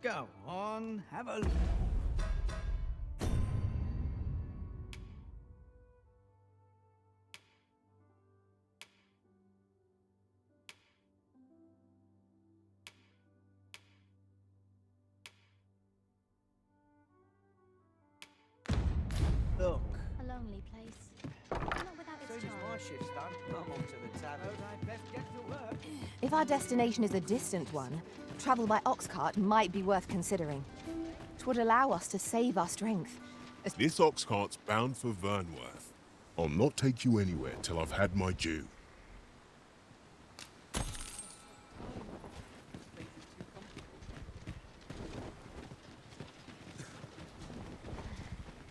Go on, have a look. Look. A lonely place. Not without its As soon as charm. my shift's done, I'm off to the tavern. I'd best get to work. If our destination is a distant one, travel by ox cart might be worth considering. It would allow us to save our strength. This ox cart's bound for Vernworth. I'll not take you anywhere till I've had my due.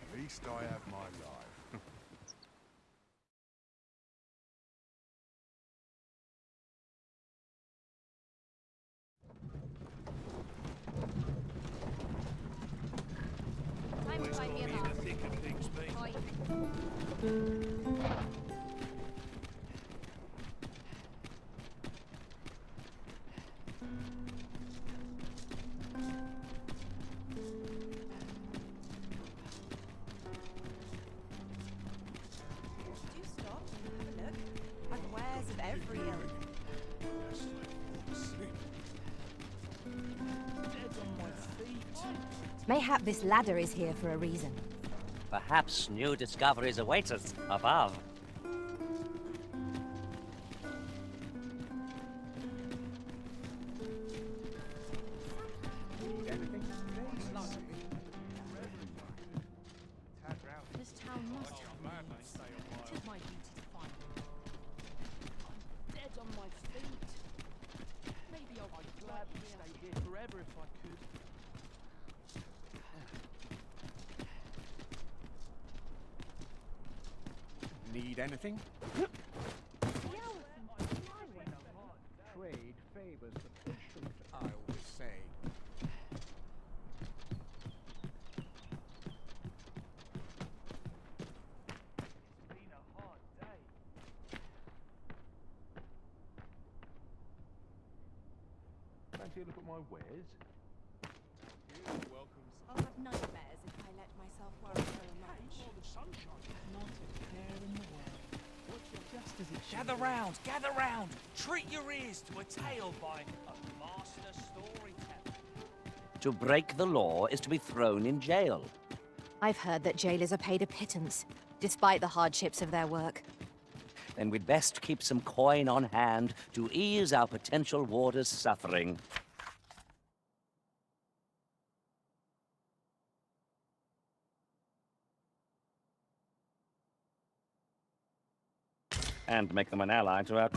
At least I have my life. Time to find me a bar. Oi. Do stop and have a look. I've wares of every ilk. Mayhap this ladder is here for a reason. Perhaps new discoveries await us above. This town must have means. It is my duty to find them. I'm dead on my feet. Maybe I'd gladly stay here forever if I could. Need anything? Trade favors the patient. I always say. It's been a hard day. Fancy a look at my wares? Welcome. I'll have nightmares if I let myself worry very much. Gather round! Treat your ears to a tale by a master storyteller. To break the law is to be thrown in jail. I've heard that jailers are paid a pittance, despite the hardships of their work. Then we'd best keep some coin on hand to ease our potential warders' suffering. And make them an ally to our...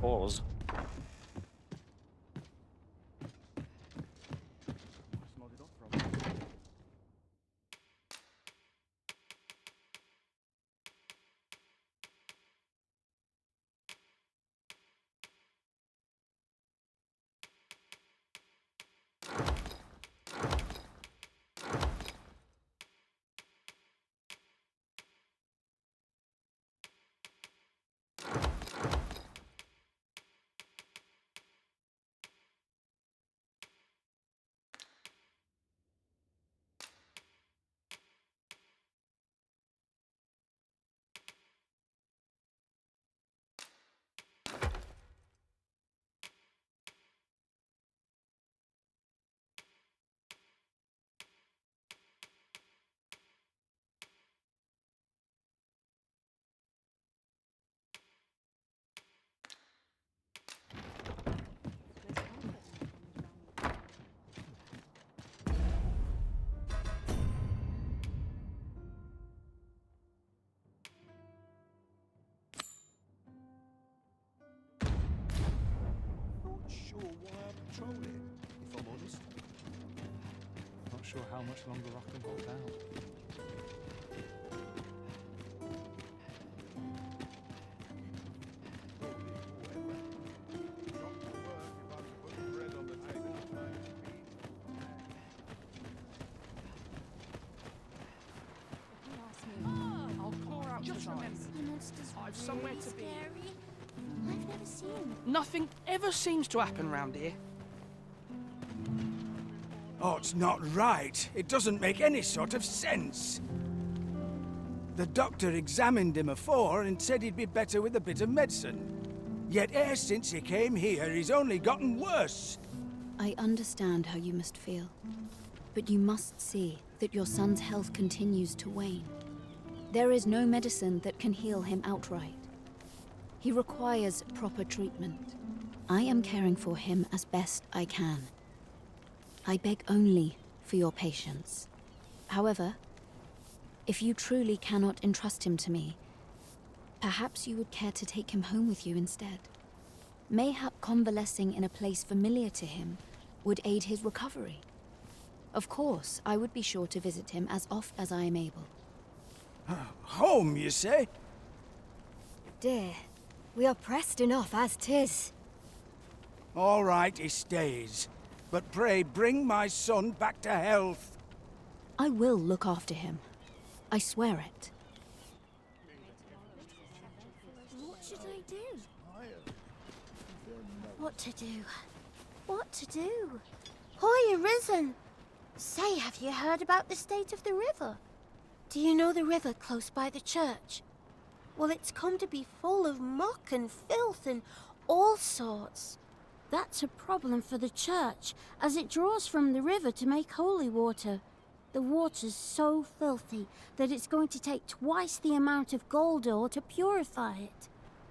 Pause. Sure why I patrol it, if I'm honest. Not sure how much longer I can hold out. monsters I've somewhere really to be. scary? I've never seen them. Nothing ever seems to happen round here. Oh, it's not right. It doesn't make any sort of sense. The doctor examined him afore and said he'd be better with a bit of medicine. Yet e'er since he came here, he's only gotten worse. I understand how you must feel. But you must see that your son's health continues to wane. There is no medicine that can heal him outright. He requires proper treatment. I am caring for him as best I can. I beg only for your patience. However, if you truly cannot entrust him to me, perhaps you would care to take him home with you instead. Mayhap convalescing in a place familiar to him would aid his recovery. Of course, I would be sure to visit him as oft as I am able. Home, you say? Dear, we are pressed enough as 'tis. All right, he stays. But pray bring my son back to health. I will look after him. I swear it. What should I do? What to do? What to do? Hoy, Arisen! Say, have you heard about the state of the river? Do you know the river close by the church? Well, it's come to be full of muck and filth and all sorts. That's a problem for the church, as it draws from the river to make holy water. The water's so filthy that it's going to take twice the amount of gold ore to purify it.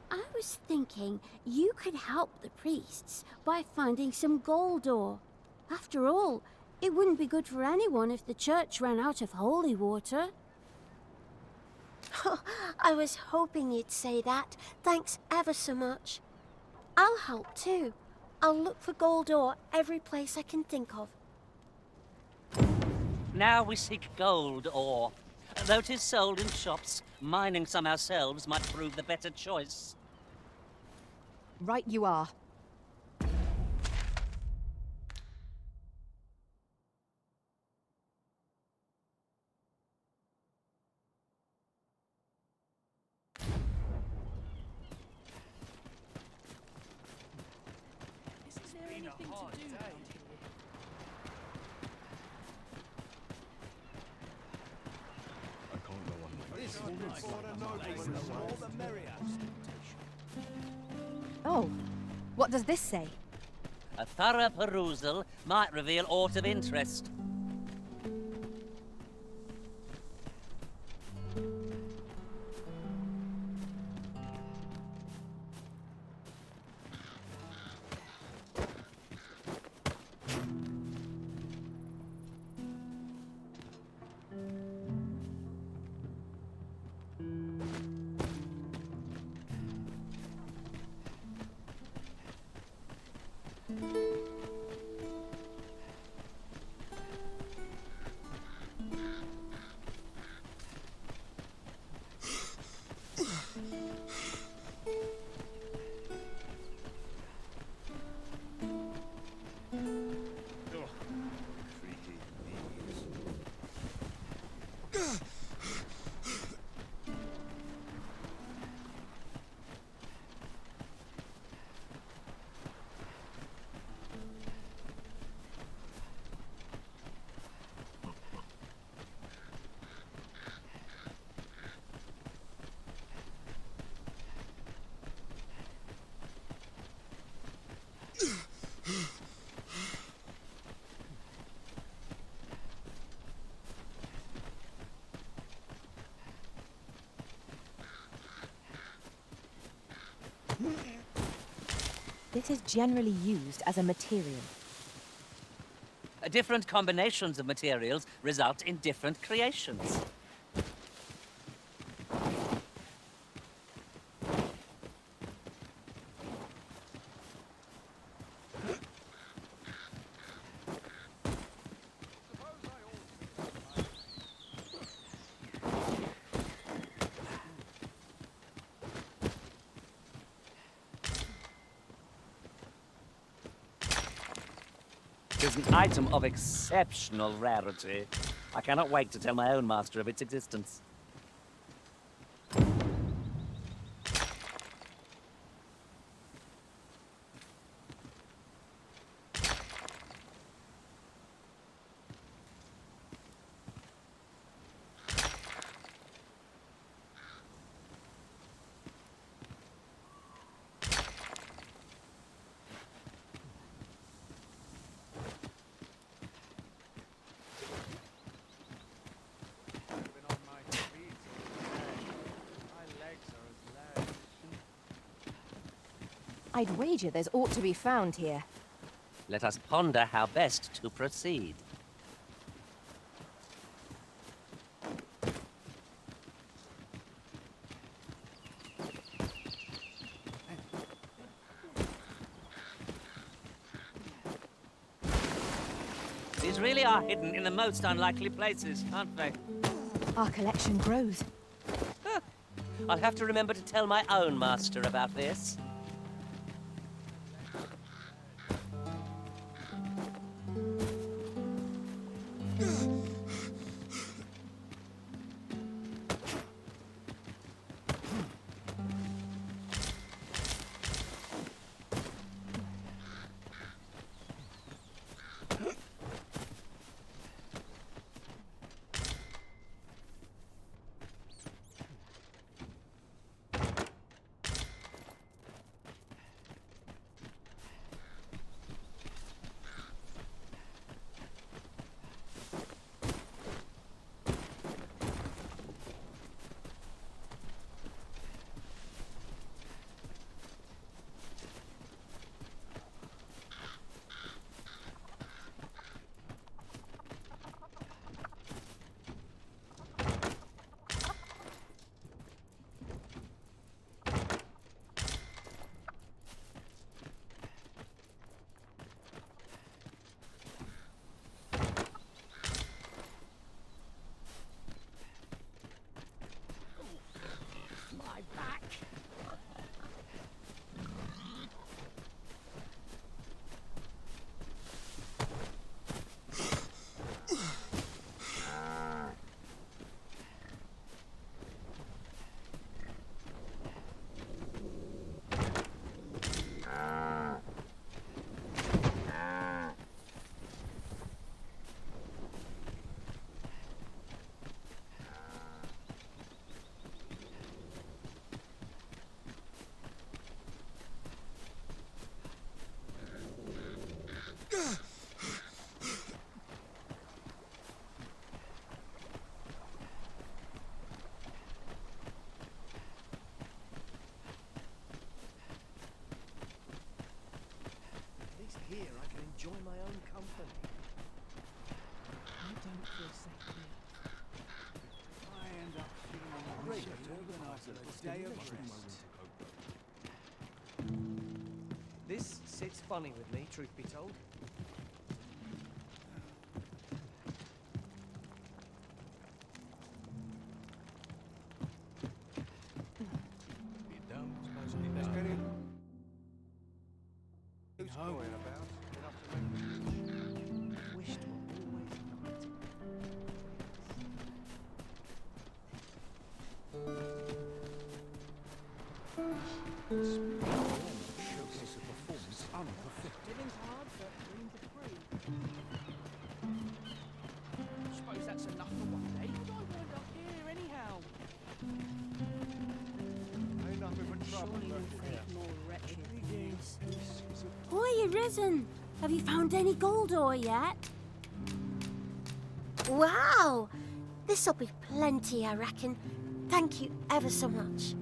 I was thinking you could help the priests by finding some gold ore. After all, it wouldn't be good for anyone if the church ran out of holy water. I was hoping you'd say that. Thanks ever so much. I'll help too. I'll look for gold ore every place I can think of. Now we seek gold ore. Though 'tis sold in shops, mining some ourselves might prove the better choice. Right you are. Is there anything to do round here? I can't go on like this. All the merrier. Oh, what does this say? A thorough perusal might reveal aught of interest. This is generally used as a material. Different combinations of materials result in different creations. It is an item of exceptional rarity. I cannot wait to tell my own master of its existence. I'd wager there's aught to be found here. Let us ponder how best to proceed. These really are hidden in the most unlikely places, aren't they? Our collection grows. I'll have to remember to tell my own master about this. Here I can enjoy my own company. I don't feel safe here. I end up feeling ready to organise a day of rest. This sits funny with me, truth be told. Living's hard, but dreams are free. Suppose that's enough for one day. Why would I wind up here anyhow? Surely you'll think more wretched than this. Boy, Arisen! Have you found any gold ore yet? Wow! This'll be plenty, I reckon. Thank you ever so much.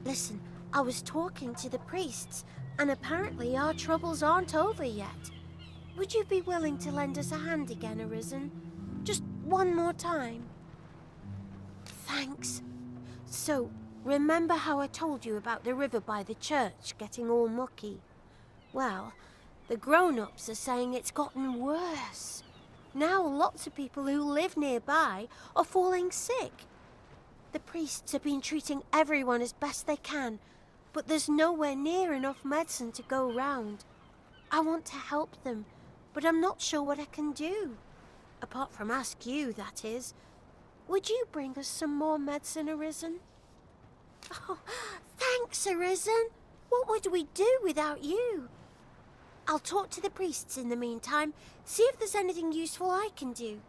Listen, I was talking to the priests, and apparently our troubles aren't over yet. Would you be willing to lend us a hand again, Arisen? Just one more time? Thanks. So, remember how I told you about the river by the church getting all mucky? Well, the grown-ups are saying it's gotten worse. Now lots of people who live nearby are falling sick. The priests have been treating everyone as best they can, but there's nowhere near enough medicine to go round. I want to help them, but I'm not sure what I can do. Apart from ask you, that is. Would you bring us some more medicine, Arisen? Oh, thanks, Arisen. What would we do without you? I'll talk to the priests in the meantime, see if there's anything useful I can do.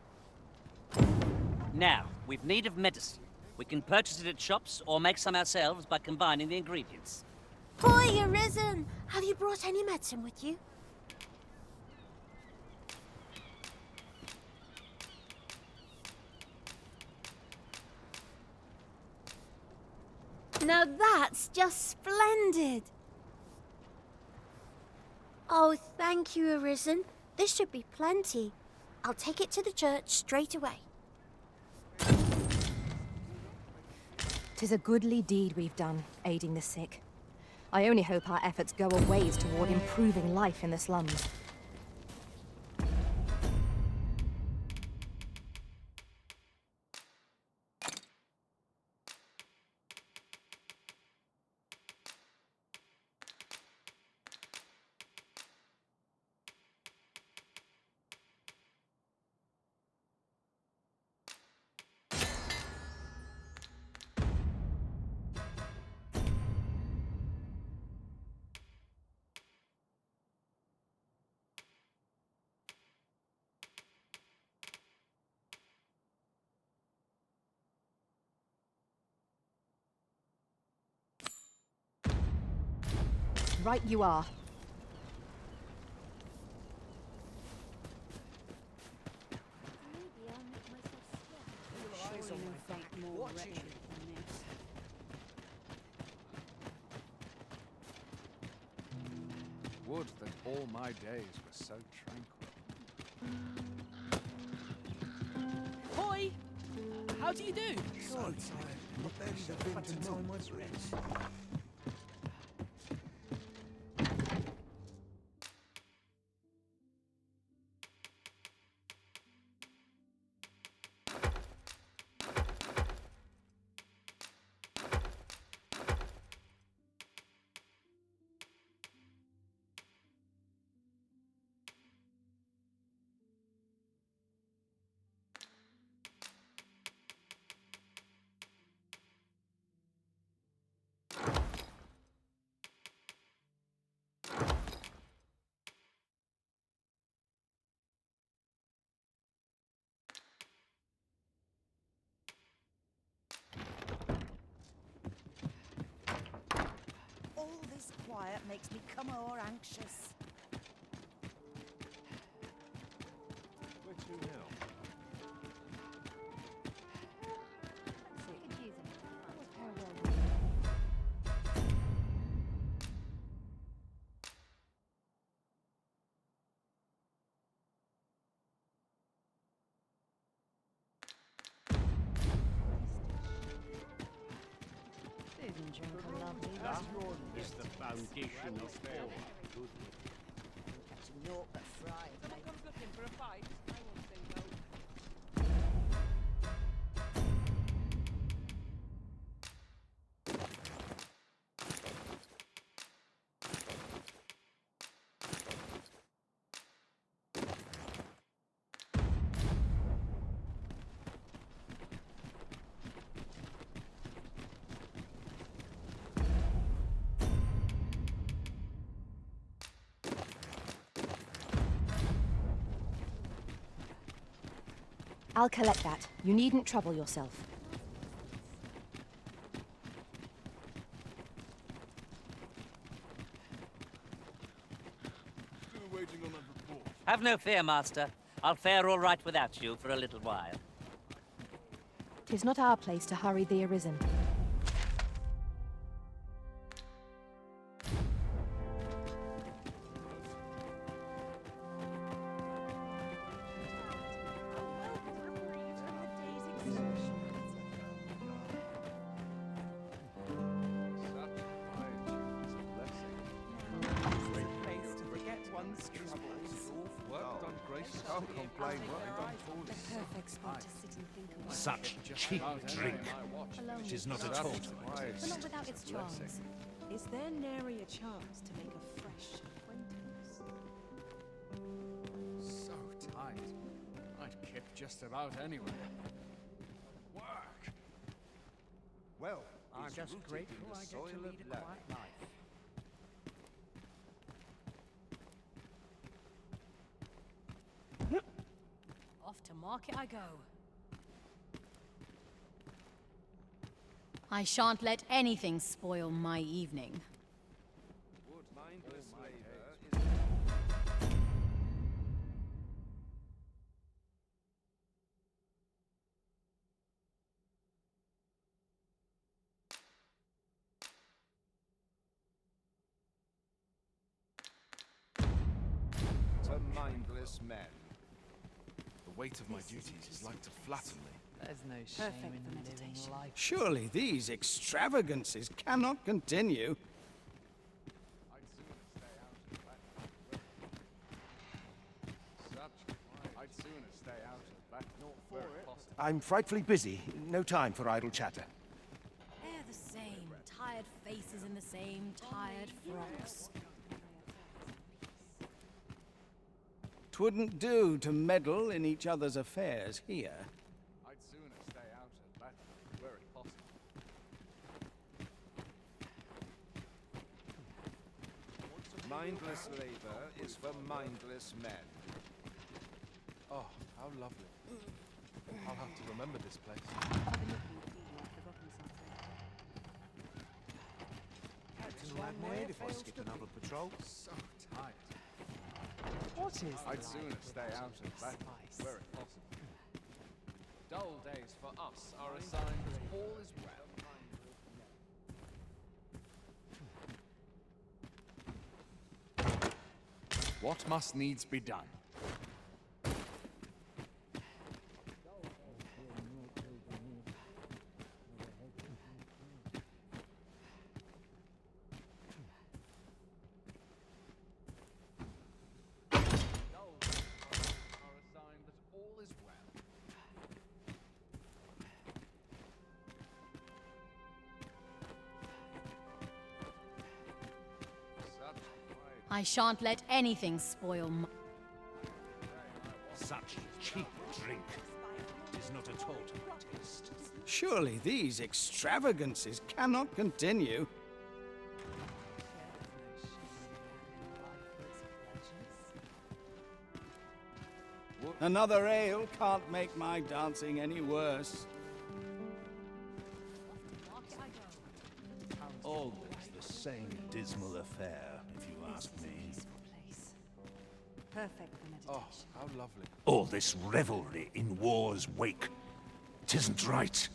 Now, we've need of medicine. We can purchase it at shops or make some ourselves by combining the ingredients. Boy, Arisen! Have you brought any medicine with you? Now that's just splendid! Oh, thank you, Arisen. This should be plenty. I'll take it to the church straight away. 'Tis a goodly deed we've done, aiding the sick. I only hope our efforts go a ways toward improving life in the slums. Right you are. Would that all my days were so tranquil. Hoi! How do you do? So tired. Not barely the to time my rest. All this quiet makes me come more anxious. Where to now? That is the foundation of all. Naught but fried. Someone comes looking for a fight, I won't say no. I'll collect that. You needn't trouble yourself. Still waiting on that report. Have no fear, Master. I'll fare all right without you for a little while. 'Tis not our place to hurry the Arisen. Such cheap drink. It is not at all. But not without its charms. Is there nary a chance to make a fresh acquaintance? So tight. I'd kip just about anywhere. Work! Well, I'm just grateful I get to lead a quiet life. Off to market I go. I shan't let anything spoil my evening. mindless men. The weight of my duties is like to flatten me. There's no shame in living life. Surely these extravagances cannot continue. I'd sooner stay out of that. Not for it. I'm frightfully busy. No time for idle chatter. They're the same. Tired faces in the same tired frocks. 'Twouldn't do to meddle in each other's affairs here. I'd sooner stay out of that were it possible. Mindless labor is for mindless men. Oh, how lovely. I'll have to remember this place. Captain will have my head if I skip another patrol. So tired. What is I'd life sooner stay without out of that spice? were it possible. Dull days for us are a sign that all is well. What must needs be done? I shan't let anything spoil my... Such cheap drink is not at all to my taste. Surely these extravagances cannot continue. Another ale can't make my dancing any worse. Always the same dismal affair, if you ask me. Perfect for meditation. Oh, how lovely. All this revelry in war's wake. 'Tisn't right.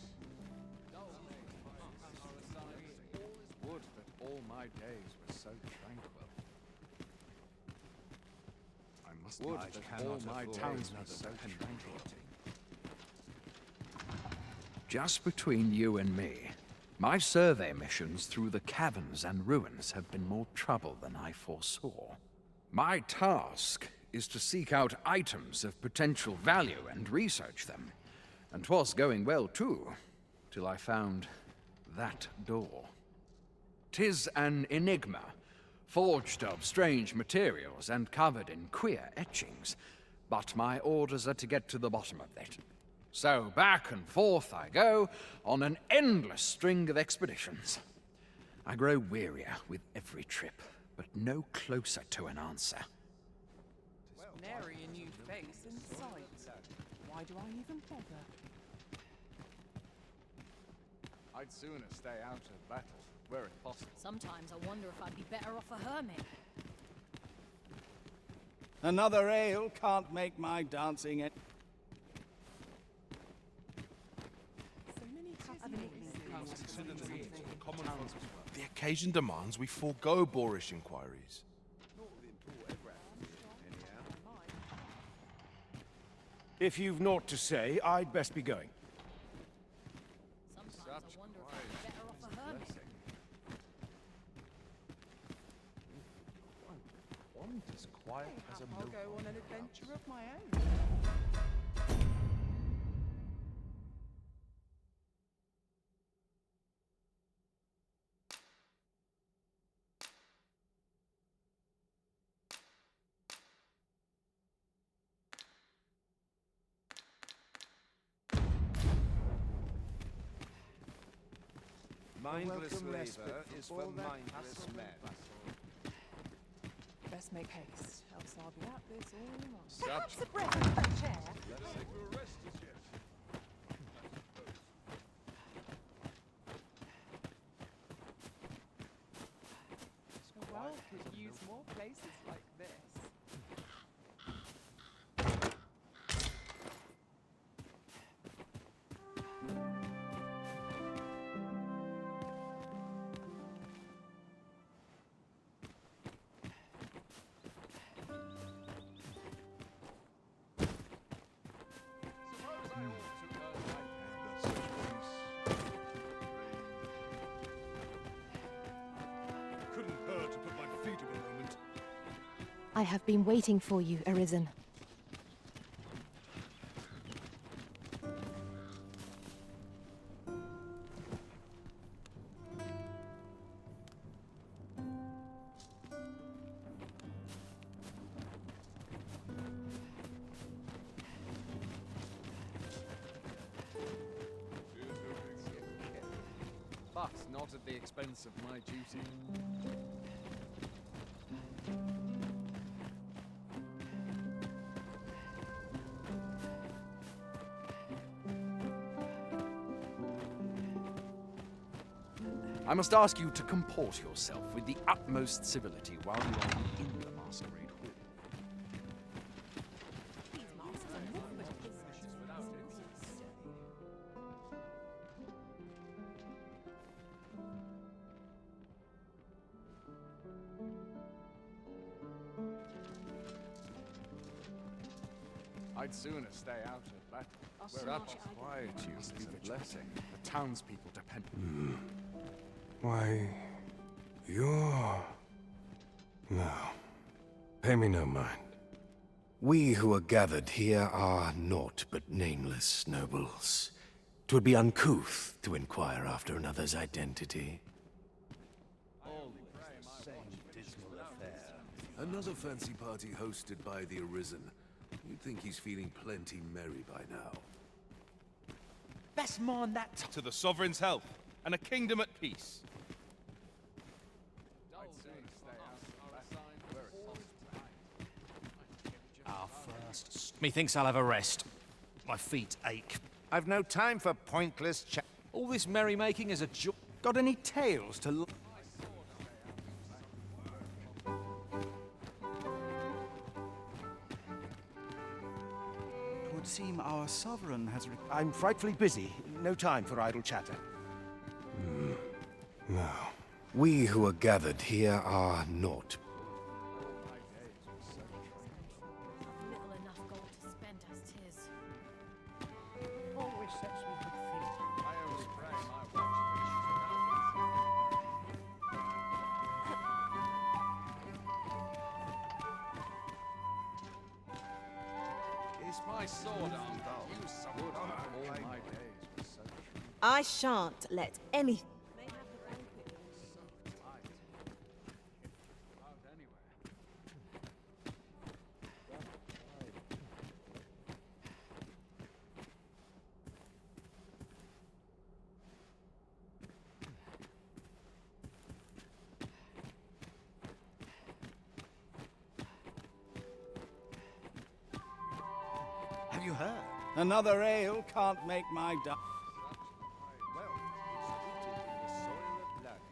Would that all my days were so tranquil. I must would that all my townsmen were so tranquil. Just between you and me, my survey missions through the caverns and ruins have been more trouble than I foresaw. My task is to seek out items of potential value and research them. And 'twas going well, too, till I found that door. 'Tis an enigma, forged of strange materials and covered in queer etchings, but my orders are to get to the bottom of it. So back and forth I go on an endless string of expeditions. I grow wearier with every trip, but no closer to an answer. Nary a new face in sight. Why do I even bother? I'd sooner stay out of battle, were it possible. Sometimes I wonder if I'd be better off a hermit. Another ale can't make my dancing any... The occasion demands we forego boorish inquiries. If you've naught to say, I'd best be going. Sometimes I wonder if I'd be better off a hermit. One as quiet as a I'll mill go pond. on an adventure of my own. Mindless labor is for mindless men. Best make haste, else I'll be at this all night. Perhaps a breath of fresh air. The world could use more places like this. I have been waiting for you, Arisen. But not at the expense of my duty. I must ask you to comport yourself with the utmost civility while you are in the masquerade hall. I'd sooner stay out of battle. Such quietude is a blessing. The townspeople depend. Why, you're... No. Pay me no mind. We who are gathered here are naught but nameless nobles. 'Twould be uncouth to inquire after another's identity. Another fancy party hosted by the Arisen. You'd think he's feeling plenty merry by now. Best mind that to the Sovereign's health, and a kingdom at peace. Our first. Methinks I'll have a rest. My feet ache. I've no time for pointless chat. All this merrymaking is a joy. Got any tales to... Would seem our sovereign has... I'm frightfully busy. No time for idle chatter. No. We who are gathered here are naught. Little enough gold to spend as 'tis. Always sets me to think. I only pray my watch Is my sword arm dull? Use some wood all my days was so true. I shan't let any... Have you heard? Another ale can't make my duck. Well, it's rooted in the soil of blood.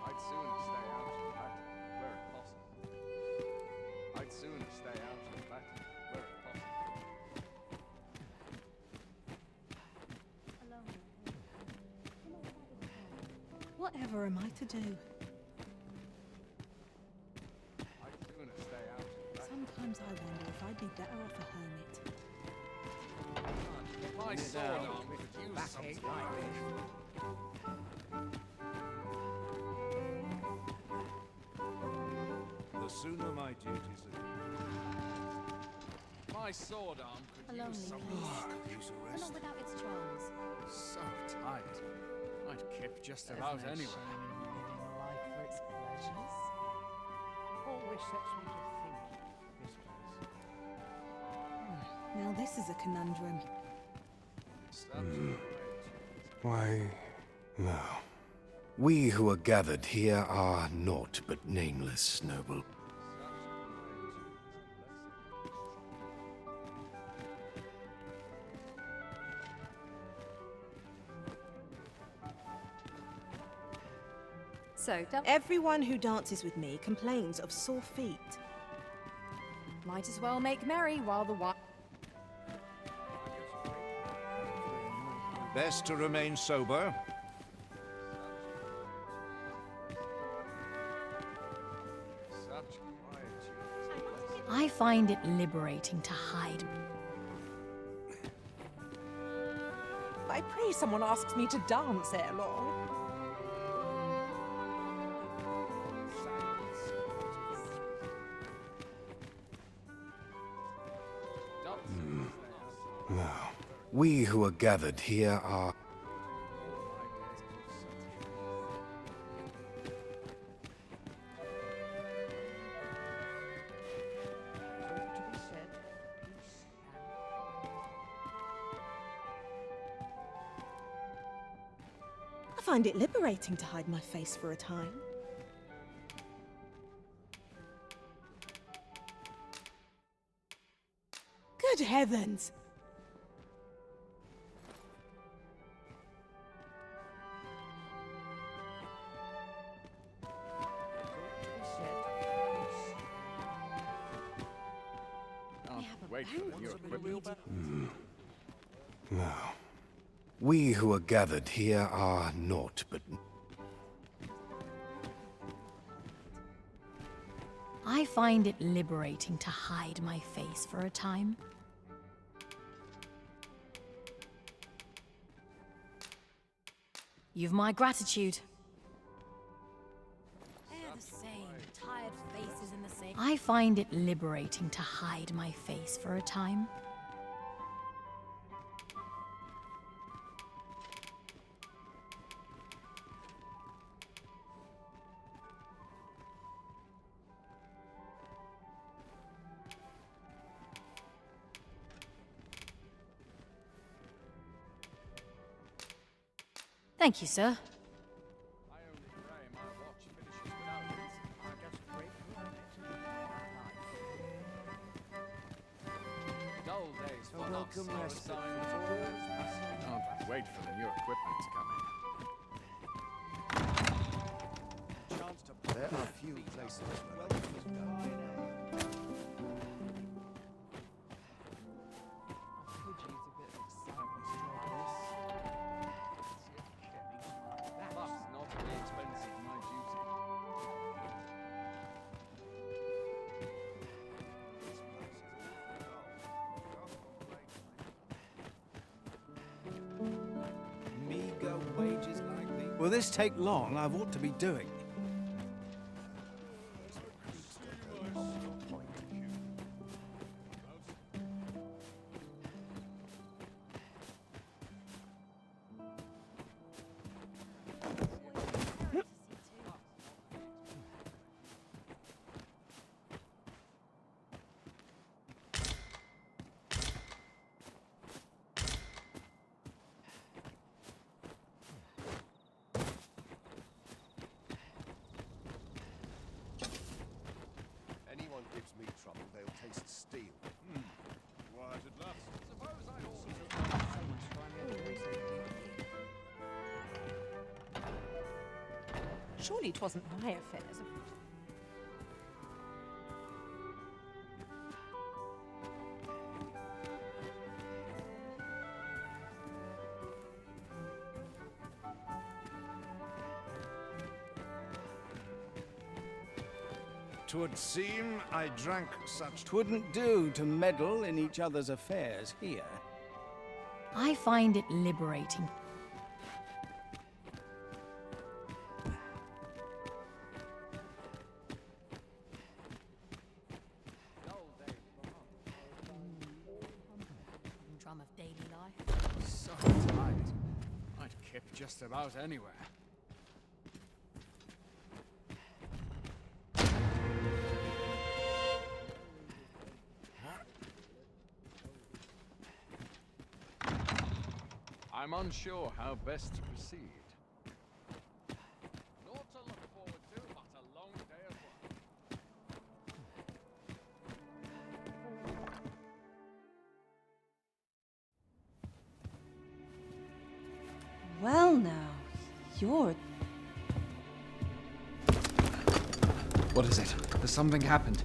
I'd sooner stay out of battle where it possible. I'd sooner stay out of battle where it possible. Whatever am I to do? I'd sooner stay out of battle. Sometimes I wonder if I'd be better off a hermit. My sword arm could use some The sooner my duties are... My sword arm could A use lonely some place, Could use a but rest. not without its charms. So tight. I'd kip just about anywhere. life for its pleasures. Always sets me to think, this place. Now this is a conundrum. Why, no. We who are gathered here are naught but nameless noble. So, everyone who dances with me complains of sore feet. Might as well make merry while the wine... Best to remain sober. Such quietude. I find it liberating to hide. I pray someone asks me to dance ere long. Now, we who are gathered here are... I find it liberating to hide my face for a time. Good heavens! Wait for the new equipment. Now, we who are gathered here are naught but... I find it liberating to hide my face for a time. You've my gratitude. They're the same, tired faces in the same... I find it liberating to hide my face for a time. Thank you, sir. Dull days for welcome rest. Can't wait for the new equipment to come in. Chance to there are few places where Will this take long? I've ought to be doing. gives me trouble, they'll taste steel. Quiet at last. Suppose I also... Surely it wasn't my affairs. Twould seem I drank such... Twouldn't do to meddle in each other's affairs here. I find it liberating. Drum of daily life. So tired. I'd kip just about anywhere. I'm unsure how best to proceed. Naught to look forward to, but a long day of work. Well now, you're... What is it? Has something happened?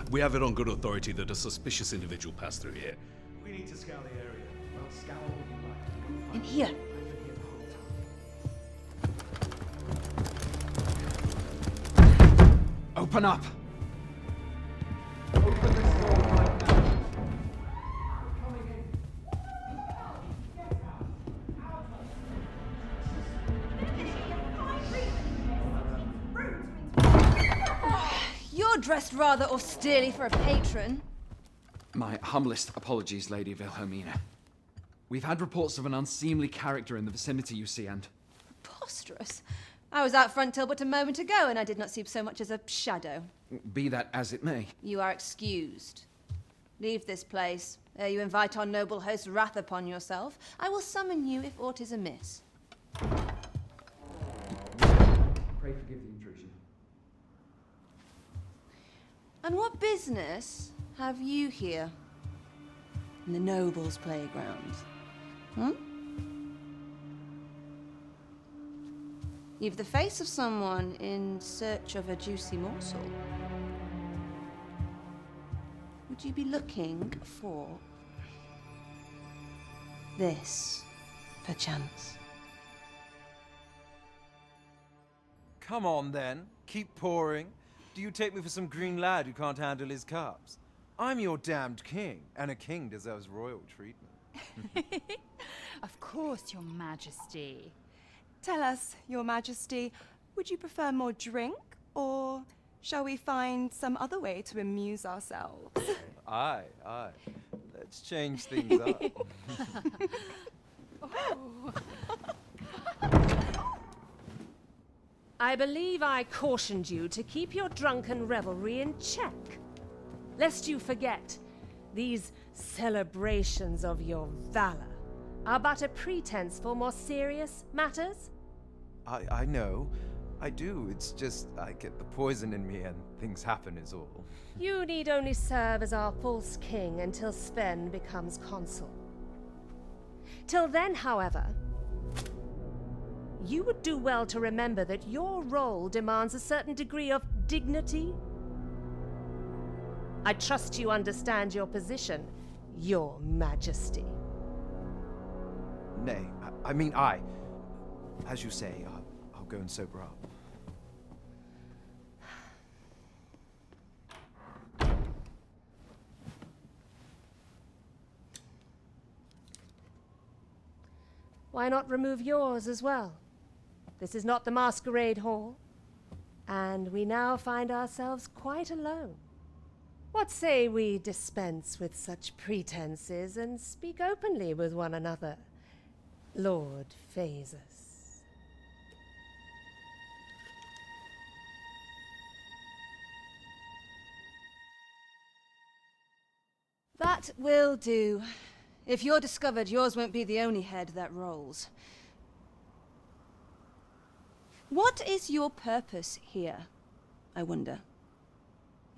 We have it on good authority that a suspicious individual passed through here. We need to scour the area. Well, scour what you like. In here. Open up! Open this door right now. Coming in. You're dressed rather austerely for a patron. My humblest apologies, Lady Wilhelmina. We've had reports of an unseemly character in the vicinity, you see, and... Preposterous. I was out front till but a moment ago, and I did not see so much as a shadow. Be that as it may. You are excused. Leave this place, ere you invite our noble host's wrath upon yourself. I will summon you if aught is amiss. Pray forgive the intrusion. And what business have you here? In the nobles' playground? Hmm? You've the face of someone in search of a juicy morsel. Would you be looking for this, perchance? Come on, then. Keep pouring. Do you take me for some green lad who can't handle his cups? I'm your damned king, and a king deserves royal treatment. Of course, Your Majesty. Tell us, Your Majesty, would you prefer more drink, or shall we find some other way to amuse ourselves? Aye. Let's change things up. I believe I cautioned you to keep your drunken revelry in check, lest you forget these celebrations of your valor are but a pretense for more serious matters. I know. I do. It's just I get the poison in me and things happen is all. You need only serve as our false king until Sven becomes consul. Till then, however, you would do well to remember that your role demands a certain degree of dignity. I trust you understand your position, Your Majesty. Nay, as you say, I'll go and sober up. Why not remove yours as well? This is not the masquerade hall, and we now find ourselves quite alone. What say we dispense with such pretenses and speak openly with one another, Lord Phasus? That will do. If you're discovered, yours won't be the only head that rolls. What is your purpose here, I wonder?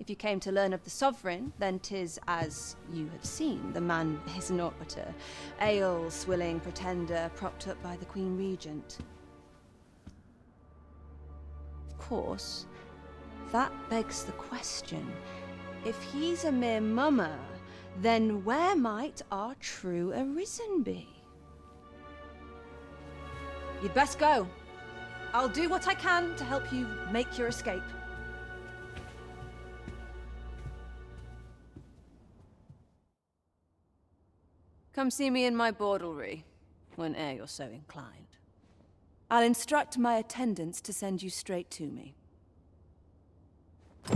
If you came to learn of the Sovereign, then 'tis as you have seen. The man is naught but a ale-swilling pretender propped up by the Queen Regent. Of course, that begs the question. If he's a mere mummer, then where might our true Arisen be? You'd best go. I'll do what I can to help you make your escape. Come see me in my bordlery, whene'er you're so inclined. I'll instruct my attendants to send you straight to me. I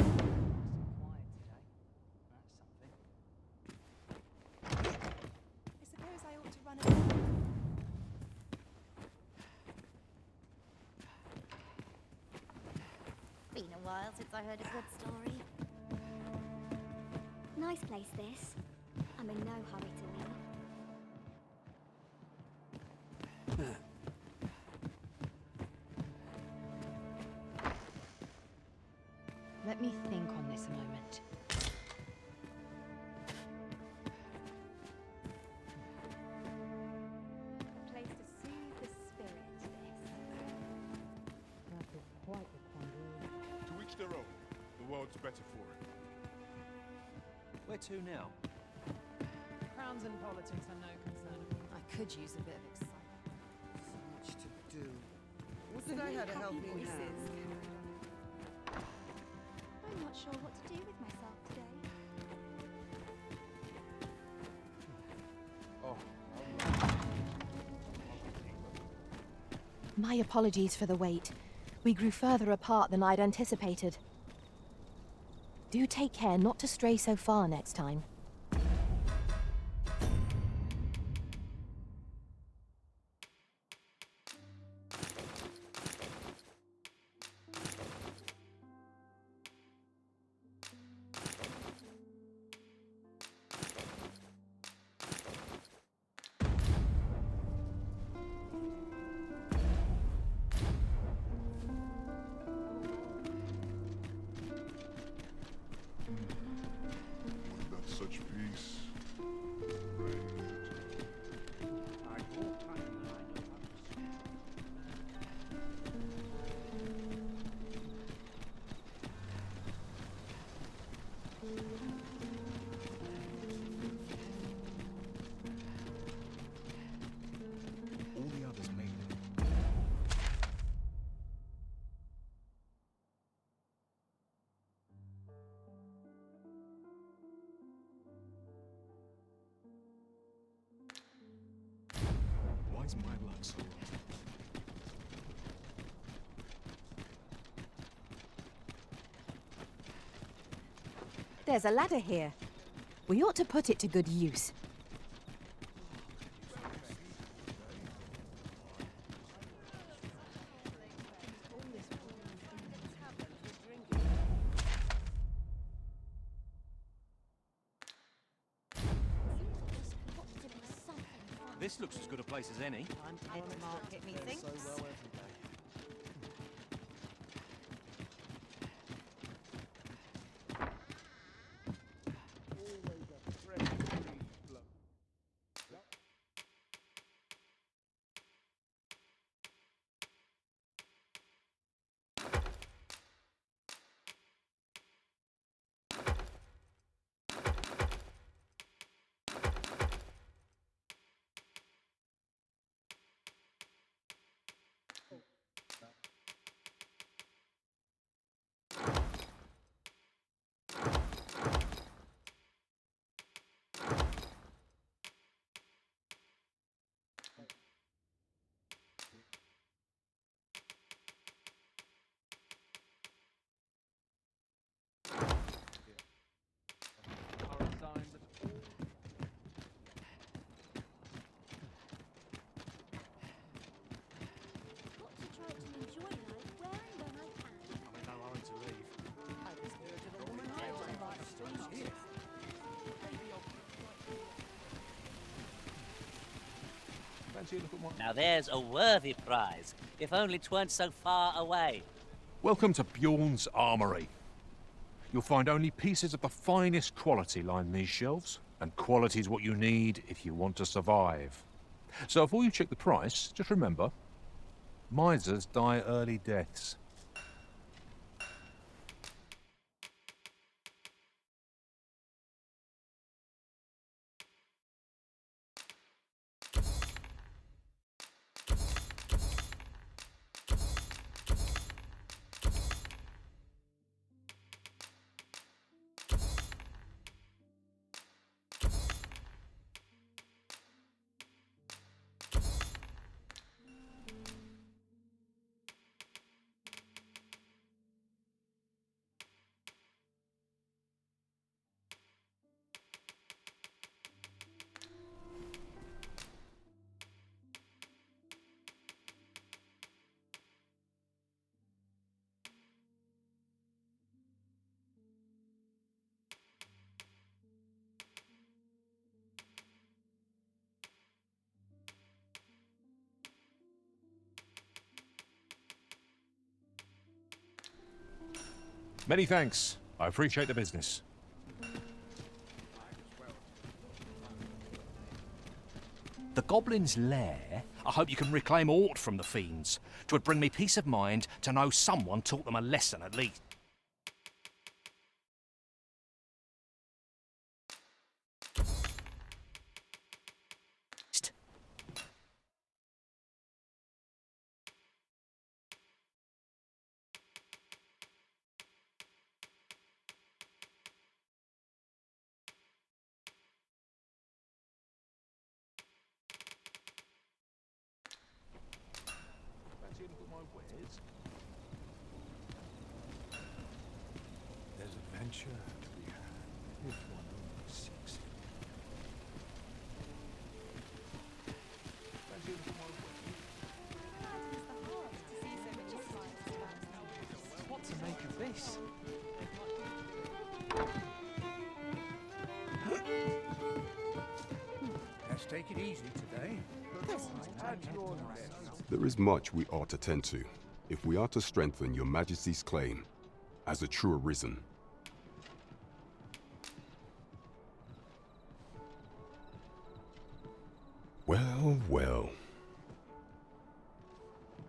suppose I ought to run away. Been a while since I heard a good story. Nice place, this. I'm in no hurry to leave. Let me think on this a moment. A place to soothe the spirit, this. That is quite a quandary. To each their own. The world's better for it. Where to now? Crowns and politics are no concern of me. I could use a bit of excitement. So much to do. Wish I had a helping hand. I'm not sure what to do with myself today. My apologies for the wait. We grew further apart than I'd anticipated. Do take care not to stray so far next time. My luck's all. There's a ladder here. We ought to put it to good use. This looks as good a place as any. I'm head market, methinks. Now there's a worthy prize, if only 'tweren't so far away. Welcome to Bjorn's Armory. You'll find only pieces of the finest quality line these shelves, and quality's what you need if you want to survive. So before you check the price, just remember, misers die early deaths. Many thanks. I appreciate the business. The Goblin's Lair? I hope you can reclaim aught from the fiends. 'Twould bring me peace of mind to know someone taught them a lesson at least. There's adventure to be had, if one only seeks it. What to make of this? Let's take it easy today. There is much we ought to tend to, if we are to strengthen your Majesty's claim as a true Arisen. Well, well.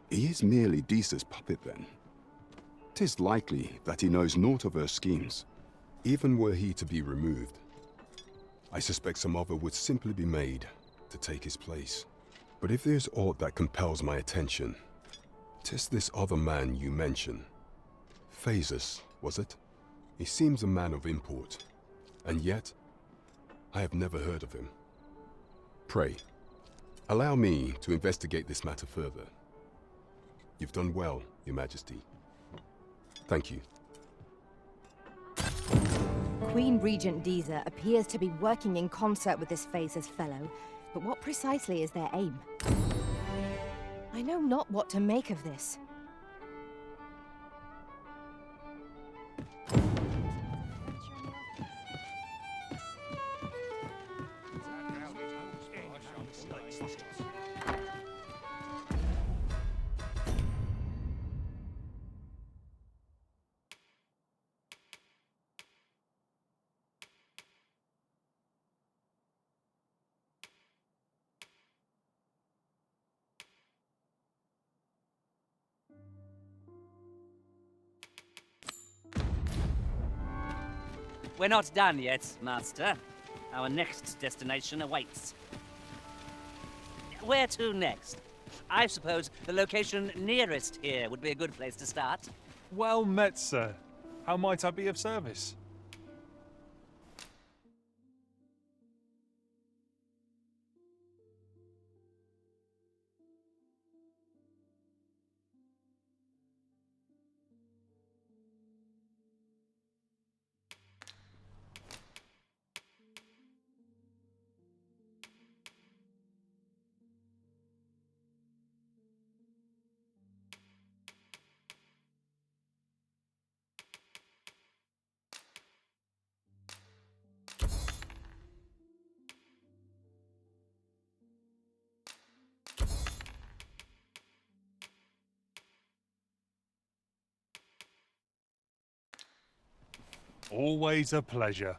He is merely Disa's puppet then. 'Tis likely that he knows naught of her schemes, even were he to be removed. I suspect some other would simply be made to take his place. But if there's aught that compels my attention, 'tis this other man you mention. Phases, was it? He seems a man of import, and yet I have never heard of him. Pray, Allow me to investigate this matter further. You've done well, Your Majesty. Thank you. Queen Regent Deezer appears to be working in concert with this Phaser's fellow, but what precisely is their aim? I know not what to make of this. We're not done yet, Master. Our next destination awaits. Where to next? I suppose the location nearest here would be a good place to start. Well met, sir. How might I be of service? Always a pleasure.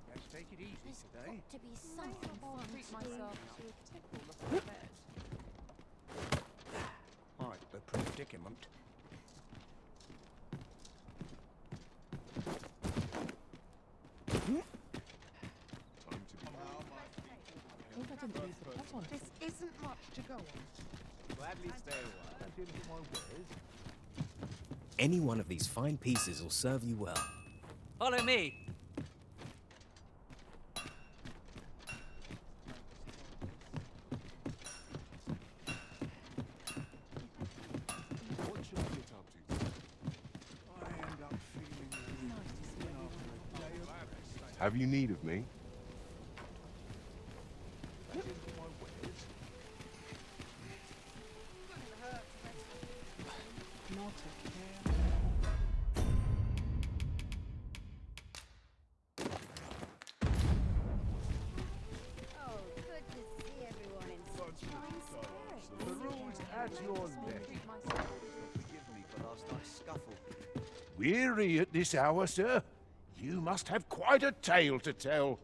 Let's take it easy today. To be something I'll fun treat to myself do. to a tickle of the bed. Right, the predicament. This isn't much to go on. Gladly stay a while. Any one of these fine pieces will serve you well. Follow me. What should I get up to? I end up feeling after a day of... Have you need of me? Not a care. Oh, good to see everyone in such fine spirits. The rules at your neck. Forgive me for last night's scuffle. Weary at this hour, sir? You must have quite a tale to tell.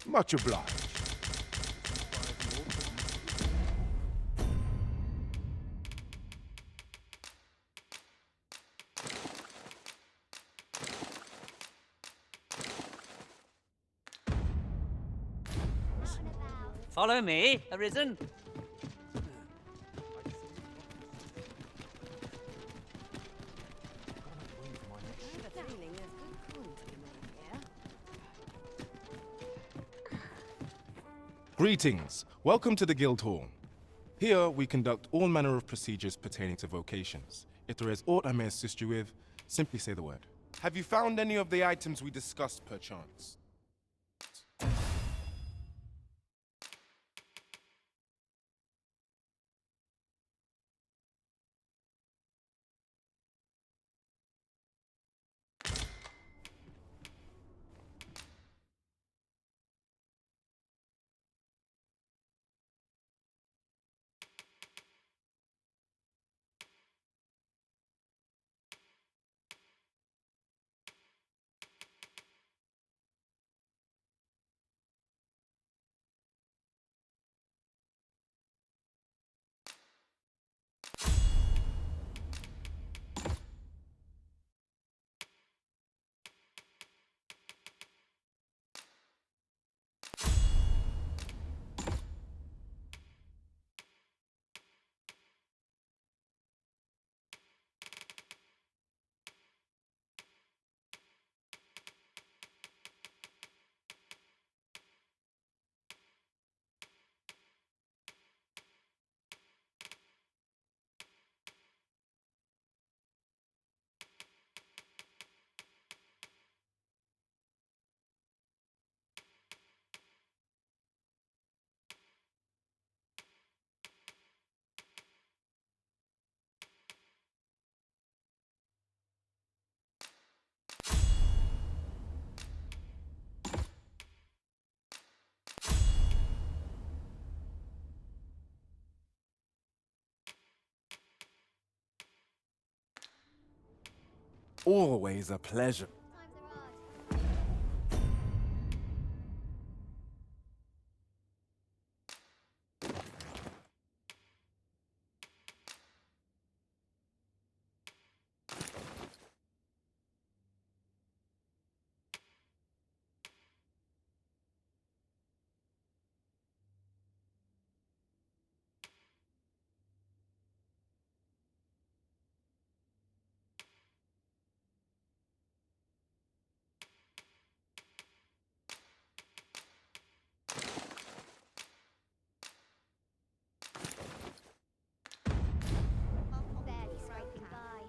Much obliged. Follow me, Arisen. Greetings. Welcome to the Guild Hall. Here we conduct all manner of procedures pertaining to vocations. If there is aught I may assist you with, simply say the word. Have you found any of the items we discussed, perchance? Always a pleasure. Barely scraping by.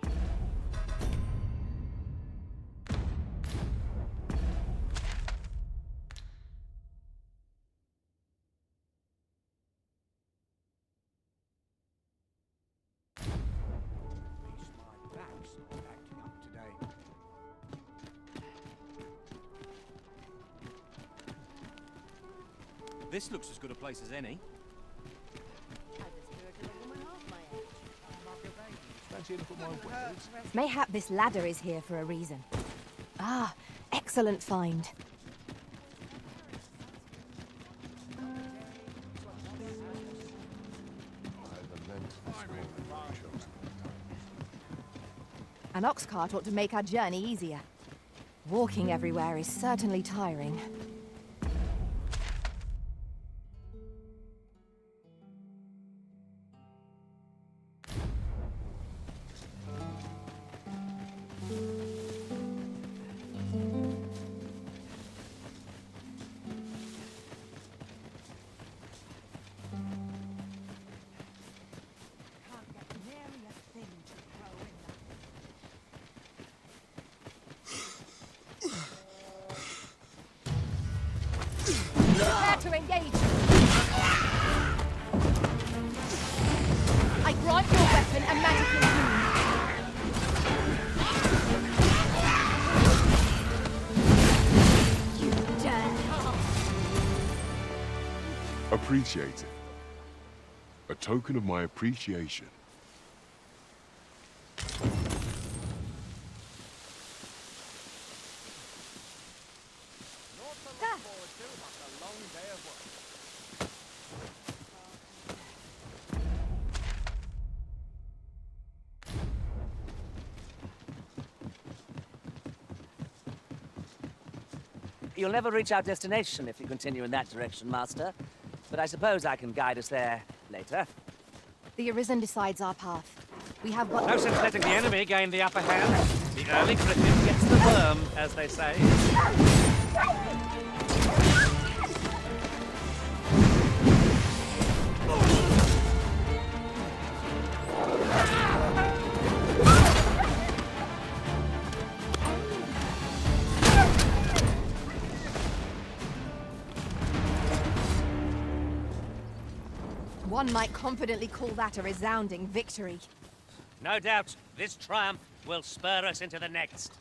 My back's not acting up today. This looks as good a place as any. Fancy a look at my wares? Mayhap this ladder is here for a reason. Ah, excellent find. An ox cart ought to make our journey easier. Walking everywhere is certainly tiring. Prepare to engage. I grant your weapon a magical wound. You dare. Appreciate it. A token of my appreciation. North of You'll never reach our destination if you continue in that direction, Master. But I suppose I can guide us there later. The Arisen decides our path. We have but... No sense letting the enemy gain the upper hand. The early cricket gets the worm, as they say. One might confidently call that a resounding victory. No doubt, this triumph will spur us into the next.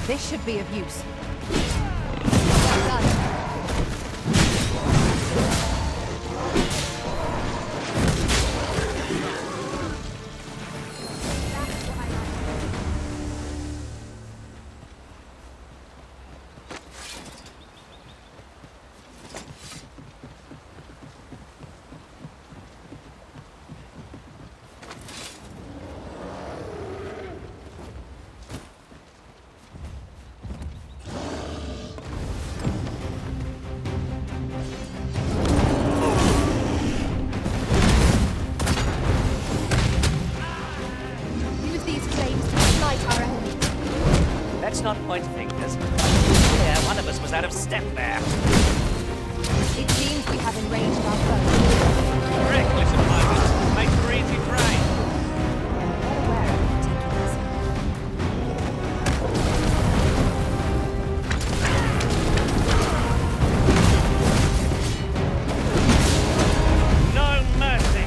This should be of use. Well done. Let's not point fingers. Yeah, one of us was out of step there. It seems we have enraged our foe. Reckless opponents make for easy prey. No mercy.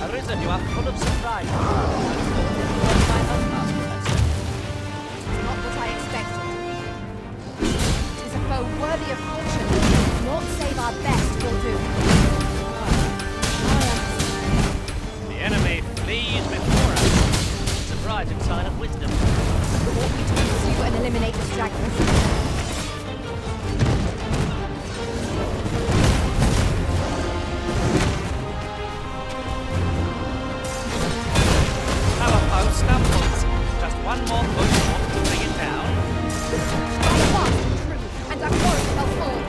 Arisen, you are full of surprise. Not what I expected. It is a foe worthy of caution. Naught save our best will do. The enemy flees before us. Surprising sign of wisdom. Ought we to pursue and eliminate the stragglers? Stumbles. Just one more push to bring it down. Fast, true, and our forest shall fall.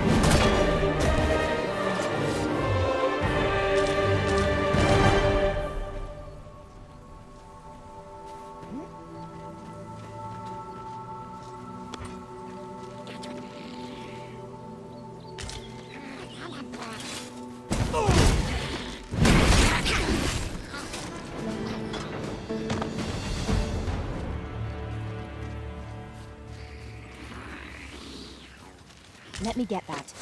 Let me get that.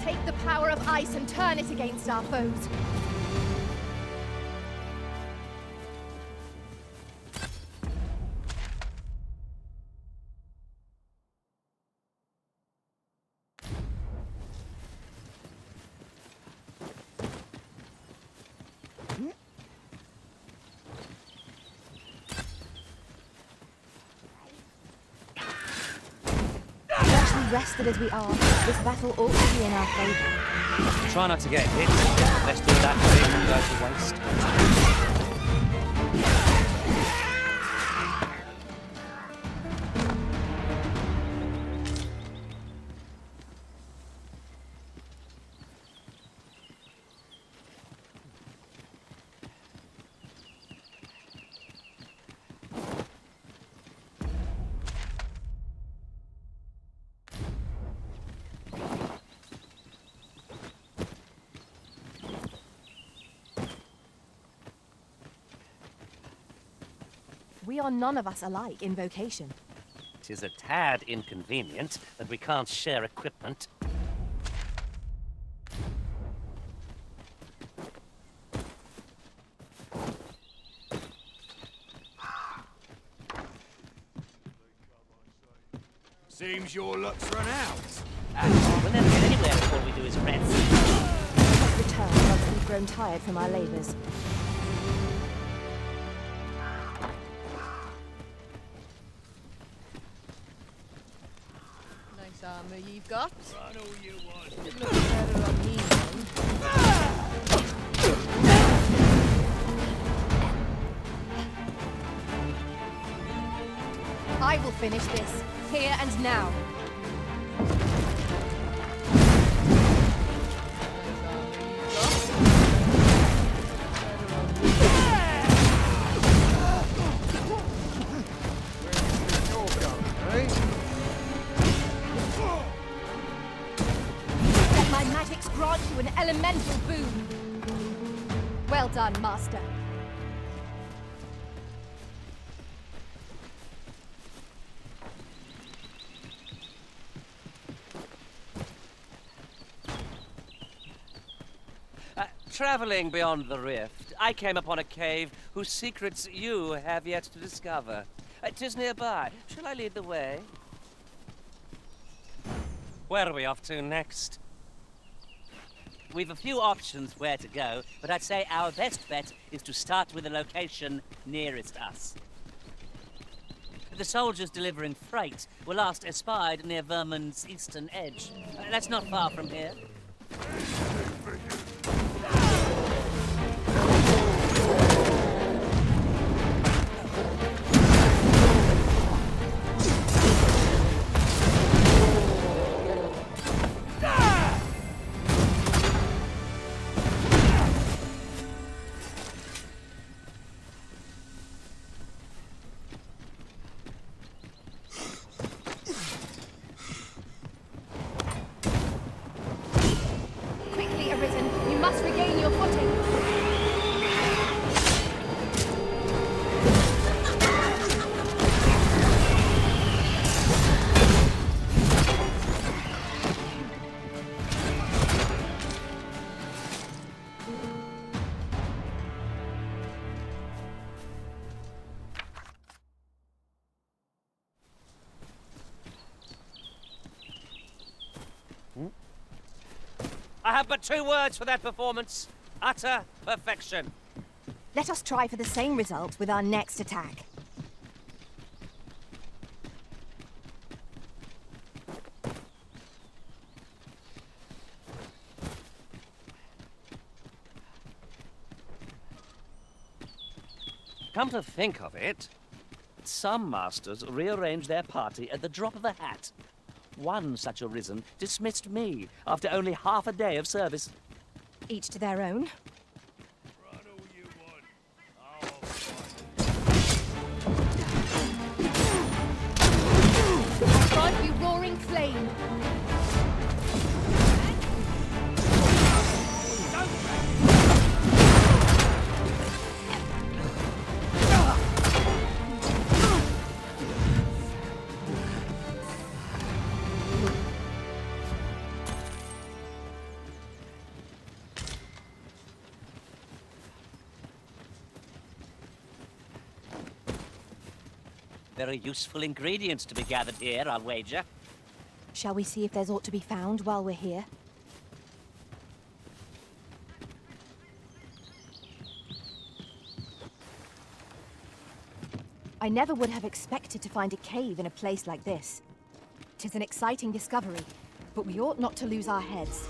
Take the power of ice and turn it against our foes. rested as we are, this battle ought to be in our favor. Try not to get hit. Let's do that thing go to waste. We are none of us alike in vocation. 'Tis a tad inconvenient that we can't share equipment. Seems your luck's run out. We'll never get anywhere if all we do is rest. Let us return once we've grown tired from our labours. Nice armor you've got. Run all you want. It looks better on me, I will finish this, here and now. Let my magics grant you an elemental boon. Well done, Master. Traveling beyond the rift, I came upon a cave whose secrets you have yet to discover. 'Tis nearby. Shall I lead the way? Where are we off to next? We've a few options where to go, but I'd say our best bet is to start with the location nearest us. The soldiers delivering freight were last espied near Vermon's eastern edge. That's not far from here. Quickly, Arisen, you must regain your footing. I have but two words for that performance. Utter perfection. Let us try for the same result with our next attack. Come to think of it, some masters rearrange their party at the drop of a hat. One such Arisen dismissed me after only half a day of service. Each to their own. I grant you roaring flame. Very useful ingredients to be gathered here, I'll wager. Shall we see if there's aught to be found while we're here? I never would have expected to find a cave in a place like this. 'Tis an exciting discovery, but we ought not to lose our heads.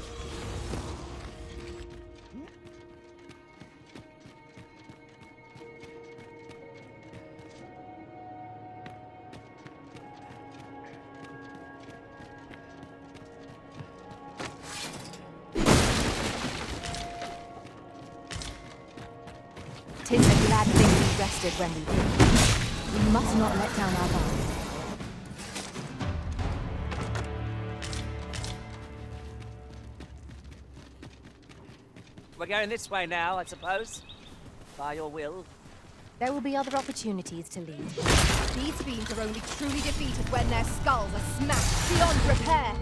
Tis a glad thing we rested when we did. We must not let down our guard. We're going this way now, I suppose. By your will. There will be other opportunities to lead. These fiends are only truly defeated when their skulls are smashed beyond repair.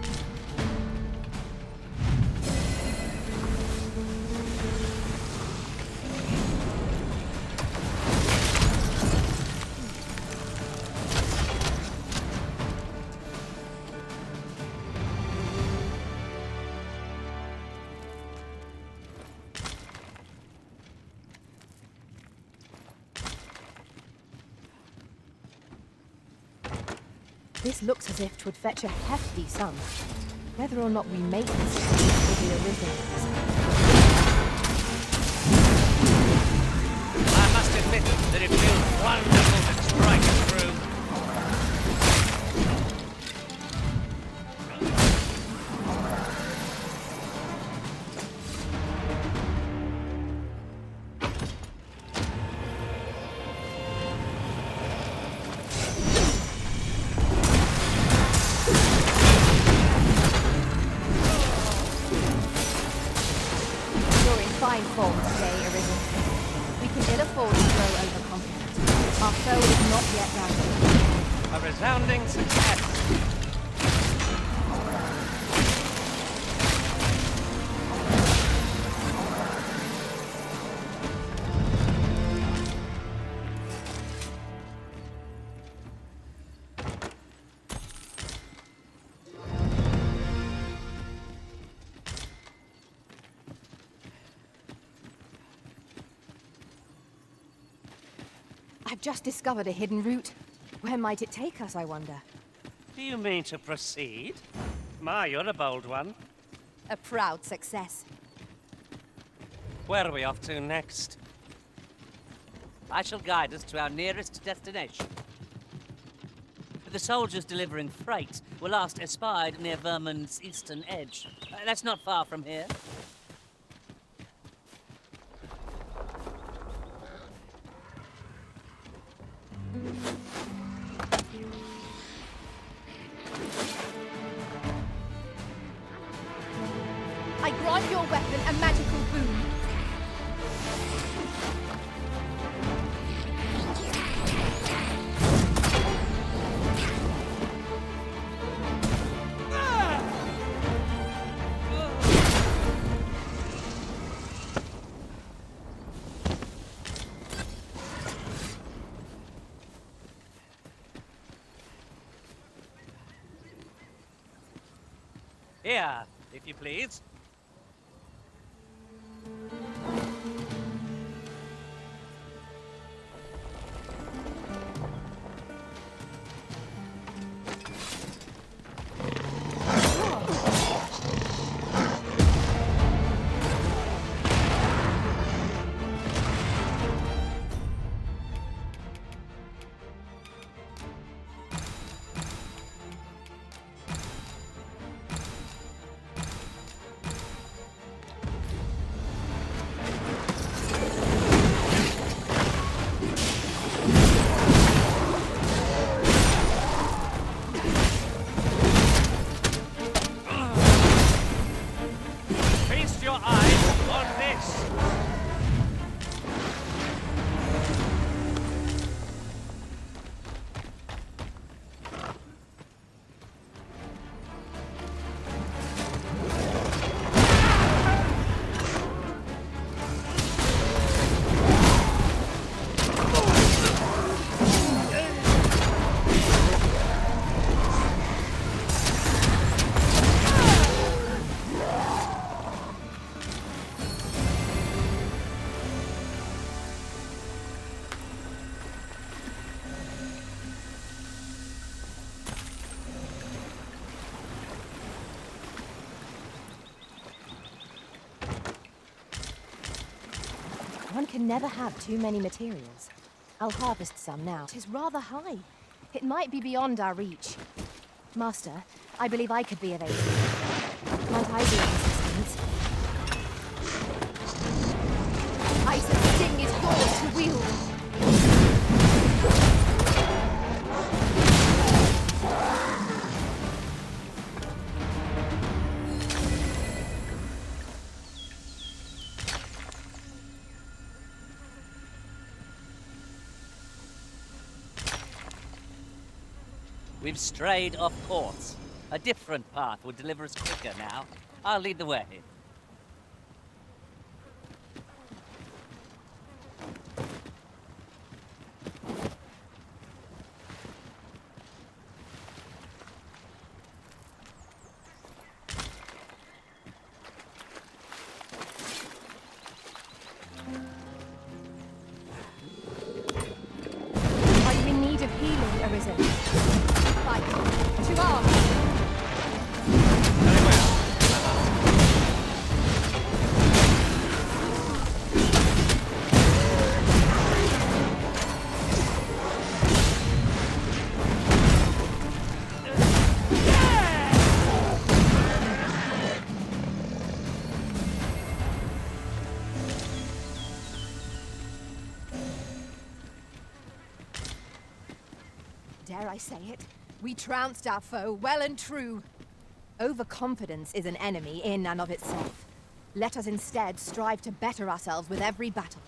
This looks as if 'twould fetch a hefty sum. Whether or not we make this will be Arisen. I must admit that it feels wonderful to strike through. Fine form today, Arisen. We can ill afford to grow overconfident. Our foe is not yet down. A resounding success. I've just discovered a hidden route. Where might it take us, I wonder? Do you mean to proceed? My, you're a bold one. A proud success. Where are we off to next? I shall guide us to our nearest destination. The soldiers delivering freight were last espied near Vermund's eastern edge. That's not far from here. I grant your weapon a magical boon. Here, if you please. One can never have too many materials. I'll harvest some now. It is rather high. It might be beyond our reach. Master, I believe I could be of aid. Might I be of assistance? Ice's sting is yours to wield. We've strayed off course. A different path would deliver us quicker now. I'll lead the way. Are you in need of healing, Arisen? Fight. To arms! Dare I say it? We trounced our foe well and true. Overconfidence is an enemy in and of itself. Let us instead strive to better ourselves with every battle.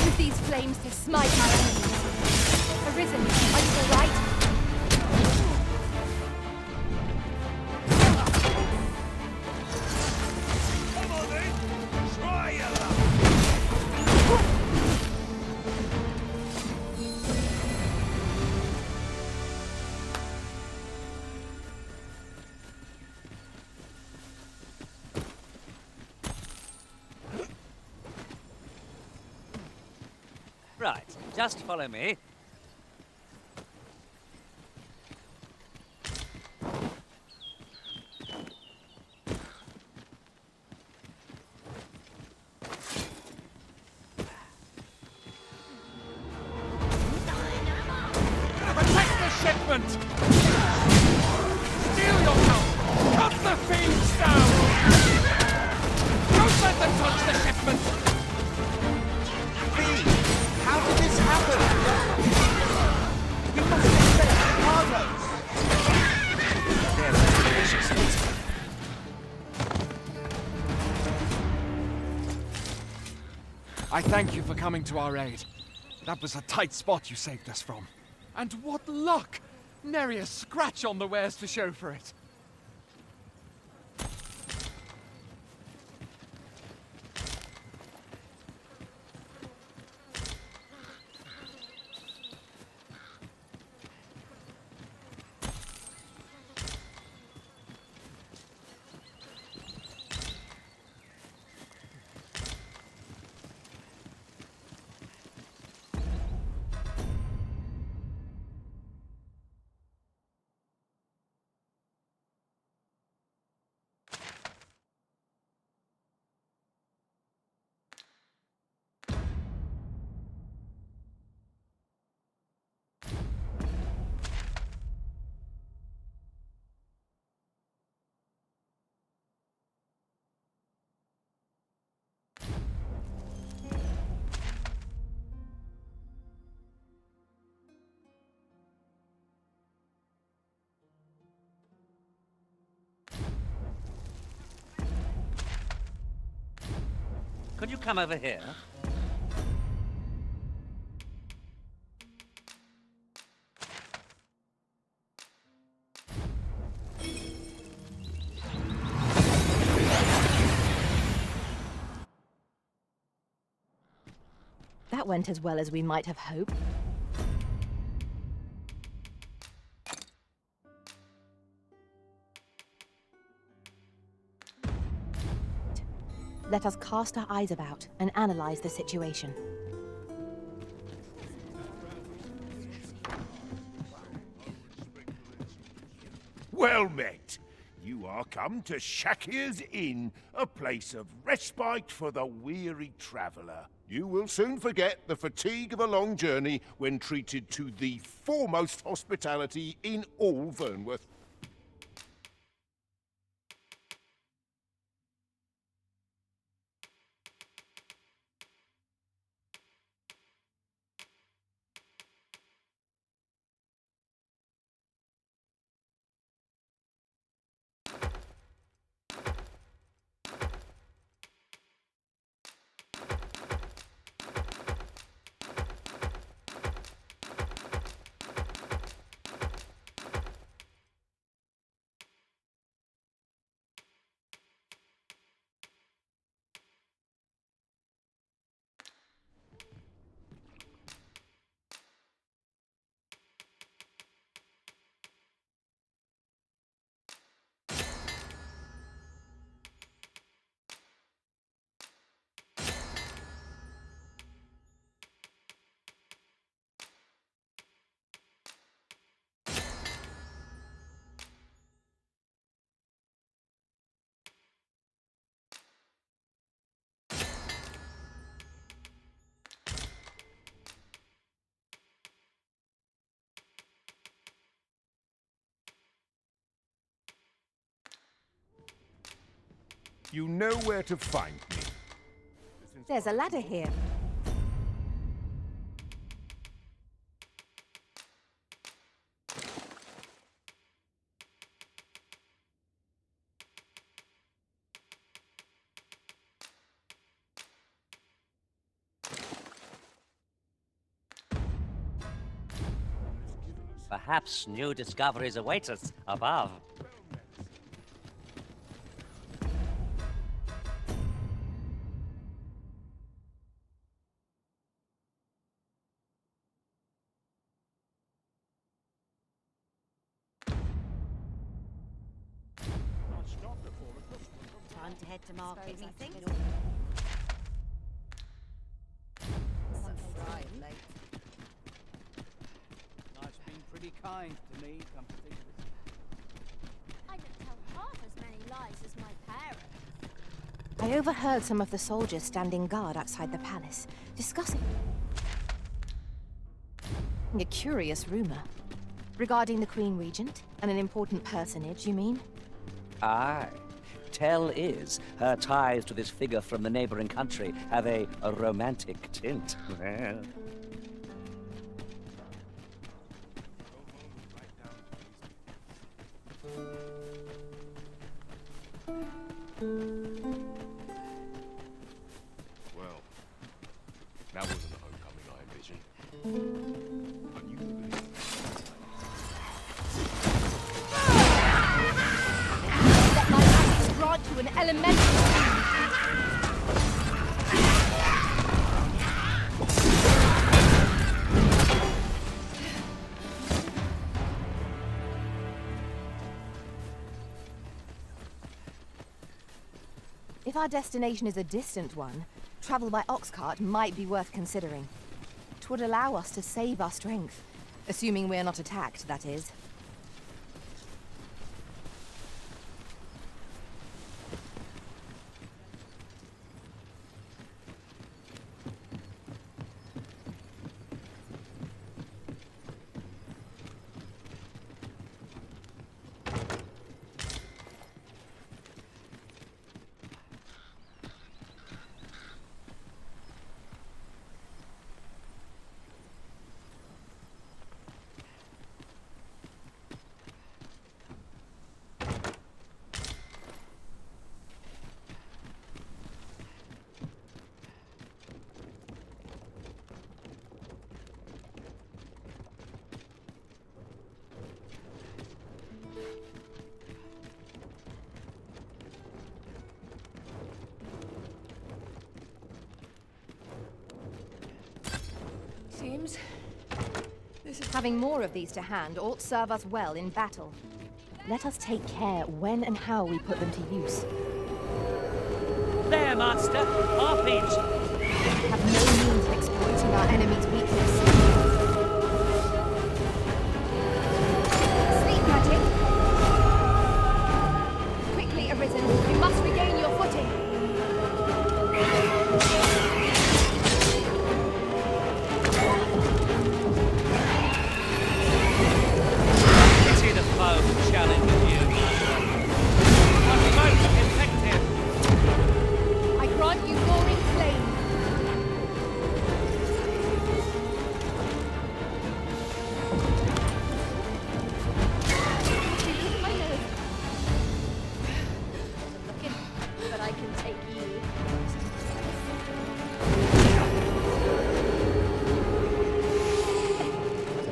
Use these flames to smite our enemies. Arisen, are you all right? Come on then! Try your luck! Right, just follow me. Protect the shipment! Steal your help! Cut the fiends down! Don't let them touch the shipment! How did this happen? We must expect cargoes. They're delicious. I thank you for coming to our aid. That was a tight spot you saved us from. And what luck! Nary a scratch on the wares to show for it. Could you come over here? That went as well as we might have hoped. Let us cast our eyes about and analyze the situation. Well met. You are come to Shakir's Inn, a place of respite for the weary traveller. You will soon forget the fatigue of a long journey when treated to the foremost hospitality in all Vernworth. You know where to find me. There's a ladder here. Perhaps new discoveries await us above. Time to head to market, methinks. Life's been pretty kind to me, come to think of it. I don't tell half as many lies as my parents. I overheard some of the soldiers standing guard outside the palace, discussing a curious rumor. Regarding the Queen Regent, and an important personage, you mean? Aye. Tell is, her ties to this figure from the neighboring country have a romantic tint. Well, that wasn't the homecoming I envisioned. I knew the village. Let my magic grant you an elemental. If our destination is a distant one, travel by ox cart might be worth considering. It would allow us to save our strength, assuming we're not attacked, that is. seems. Having more of these to hand ought serve us well in battle. Let us take care when and how we put them to use. There, Master. RPG. We have no means of exploiting our enemy's weakness. Sleep magic! Quickly, Arisen. You must regain your footing. Pity the foe who challenges you, Master. What most effective? I grant you roaring flame. I know. Looking, but I can take you.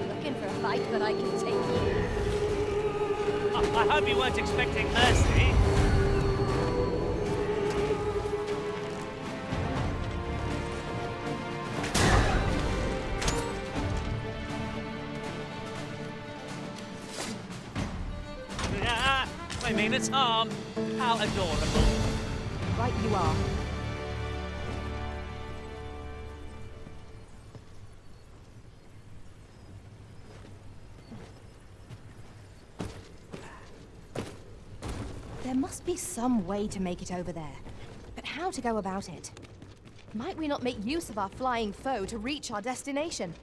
Looking for a fight, but I can take you. I hope you weren't expecting mercy. I mean it's harm. How adorable. Right you are. There must be some way to make it over there. But how to go about it? Might we not make use of our flying foe to reach our destination?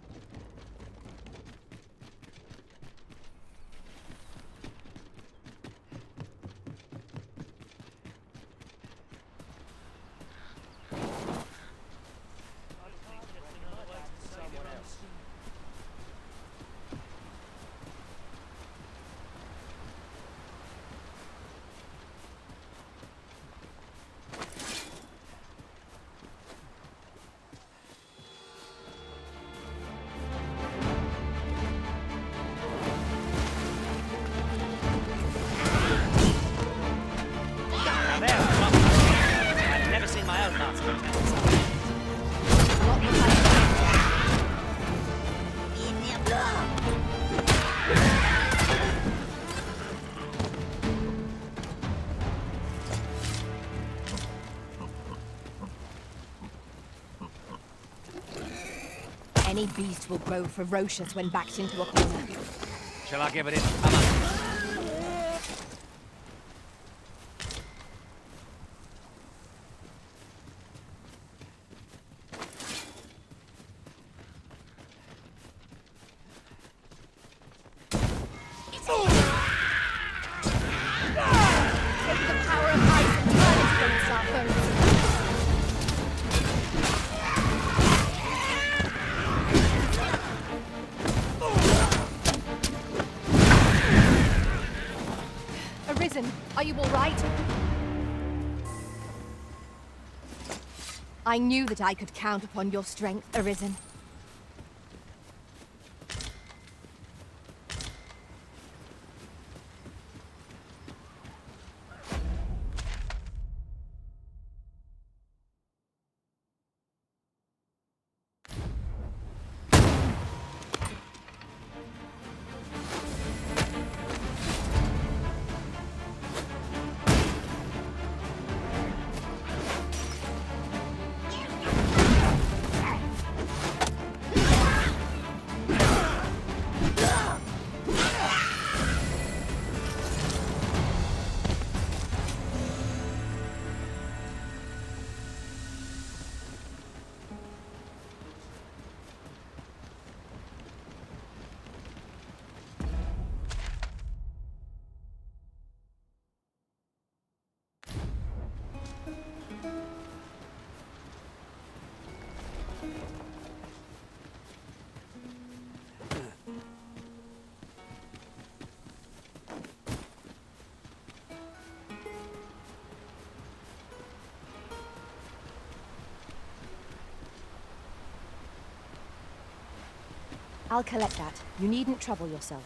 I've never seen my own master attempt something. Any beast will grow ferocious when backed into a corner. Shall I give it in? Come on. Take the power of ice and turn it against our foes. Arisen, are you all right? I knew that I could count upon your strength, Arisen. I'll collect that. You needn't trouble yourself.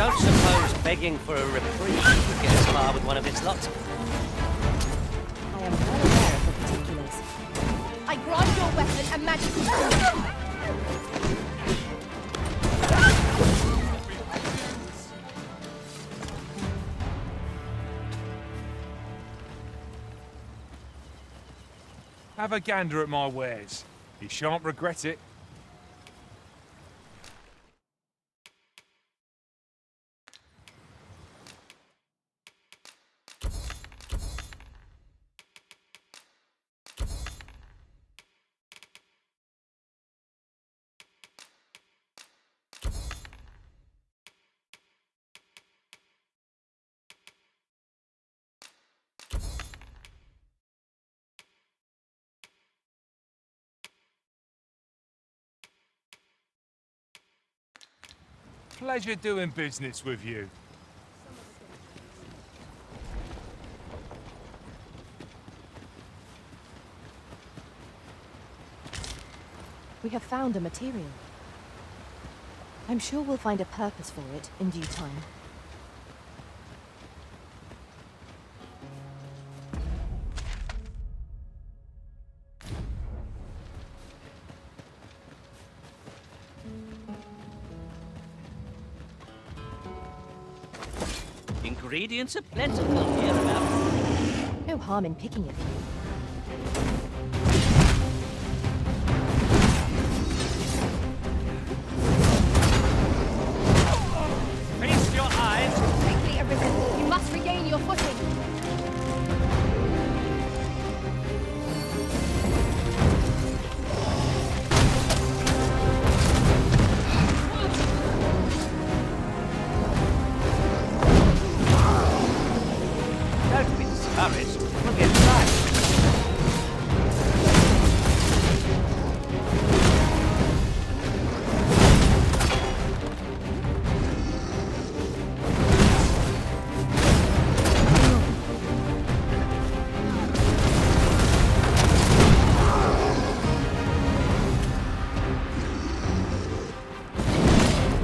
don't suppose begging for a reprieve would get us far with one of its lot. I am well aware of the particulars. I grind your weapon and magically... Have a gander at my wares. You shan't regret it. Pleasure doing business with you. We have found a material. I'm sure we'll find a purpose for it in due time. Ingredients are plentiful hereabouts. No harm in picking a few. Feast your eyes! Quickly, Arisen! You must regain your footing! Don't be discouraged. We'll get back.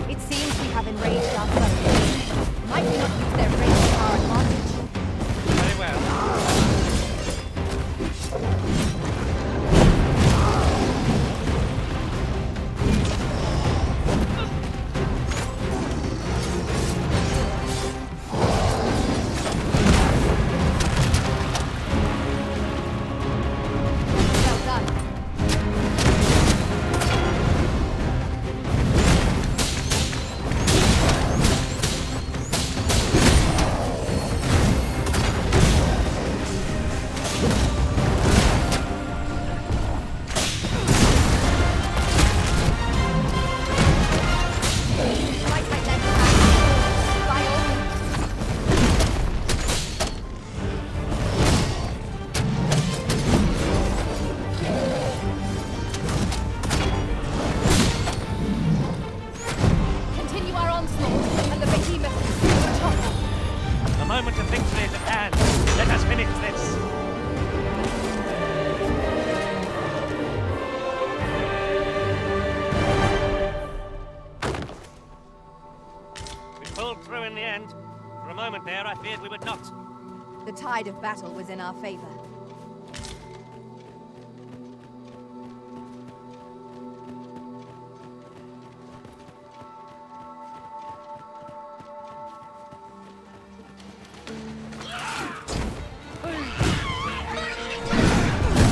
It seems we have enraged our foes. Might we not use their rage to our advantage? Very well. Well done. Right, I left hand. By all means. Continue our onslaught, and the behemoth will topple. A moment of victory is at hand. Let us finish this. We pulled through in the end. For a moment there, I feared we would not. The tide of battle was in our favor.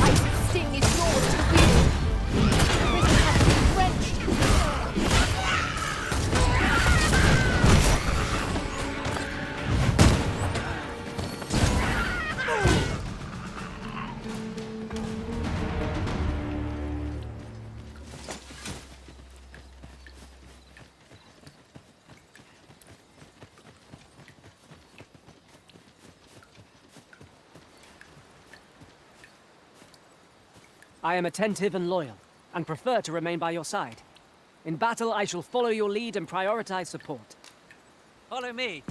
Ice's sting is yours to wield. Arisen has been wrenched. I am attentive and loyal, and prefer to remain by your side. In battle, I shall follow your lead and prioritize support. Follow me.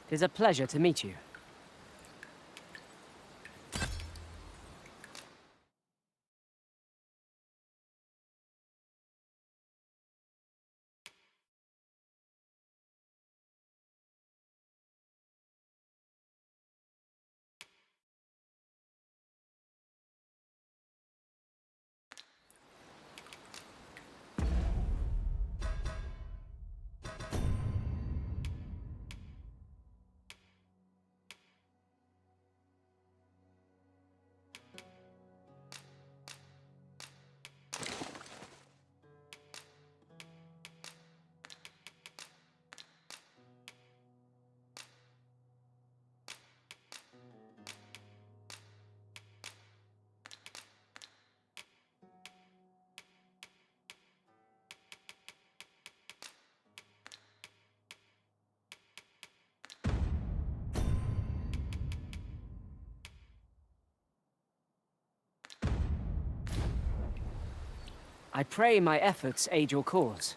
It is a pleasure to meet you. I pray my efforts aid your cause.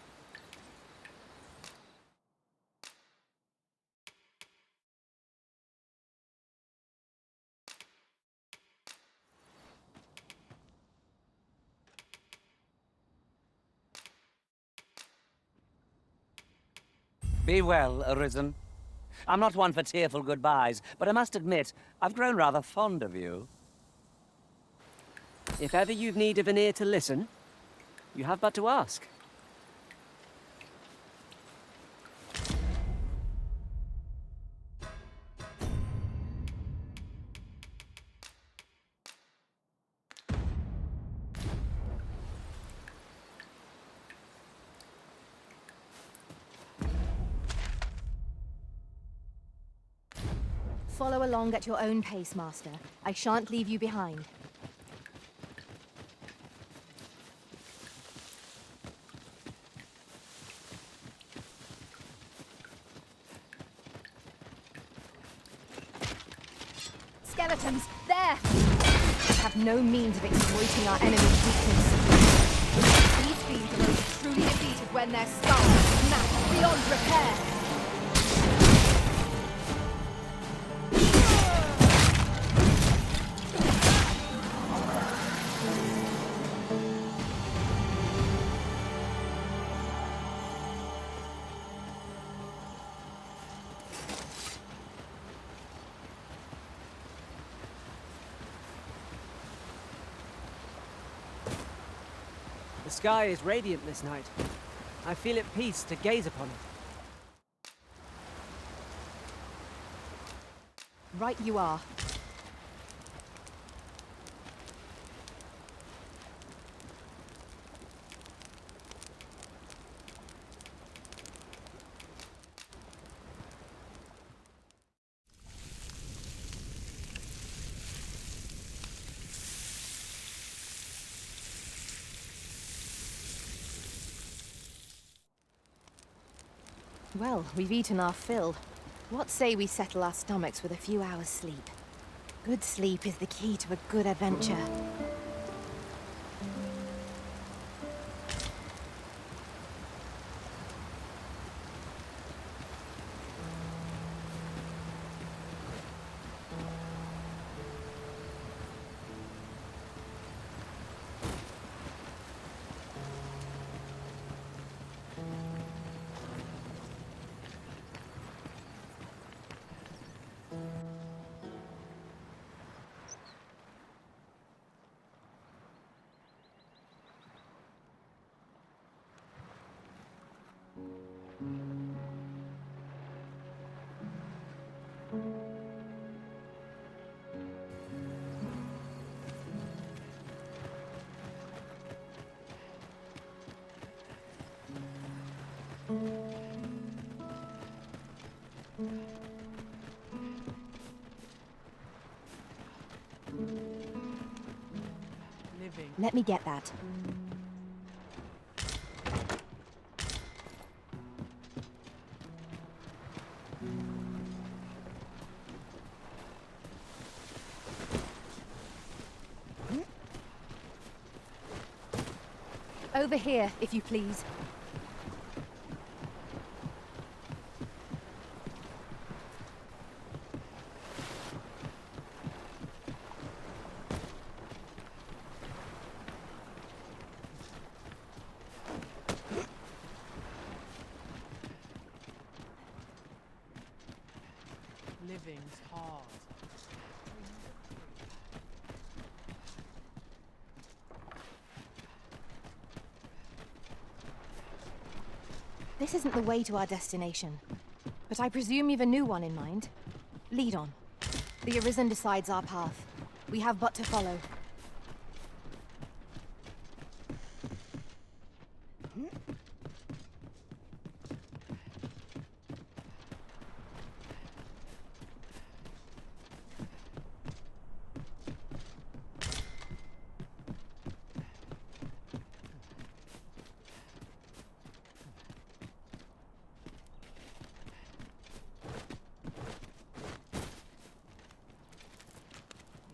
Be well, Arisen. I'm not one for tearful goodbyes, but I must admit, I've grown rather fond of you. If ever you've need of an ear to listen, you have but to ask. Follow along at your own pace, Master. I shan't leave you behind. Skeletons! There! We have no means of exploiting our enemy's weakness. These fiends are only truly defeated when their skulls smash beyond repair. The sky is radiant this night. I feel at peace to gaze upon it. Right you are. Well, we've eaten our fill. What say we settle our stomachs with a few hours' sleep? Good sleep is the key to a good adventure. Let me get that. Over here, if you please. Living's hard. This isn't the way to our destination, but I presume you've a new one in mind. Lead on. The Arisen decides our path. We have but to follow.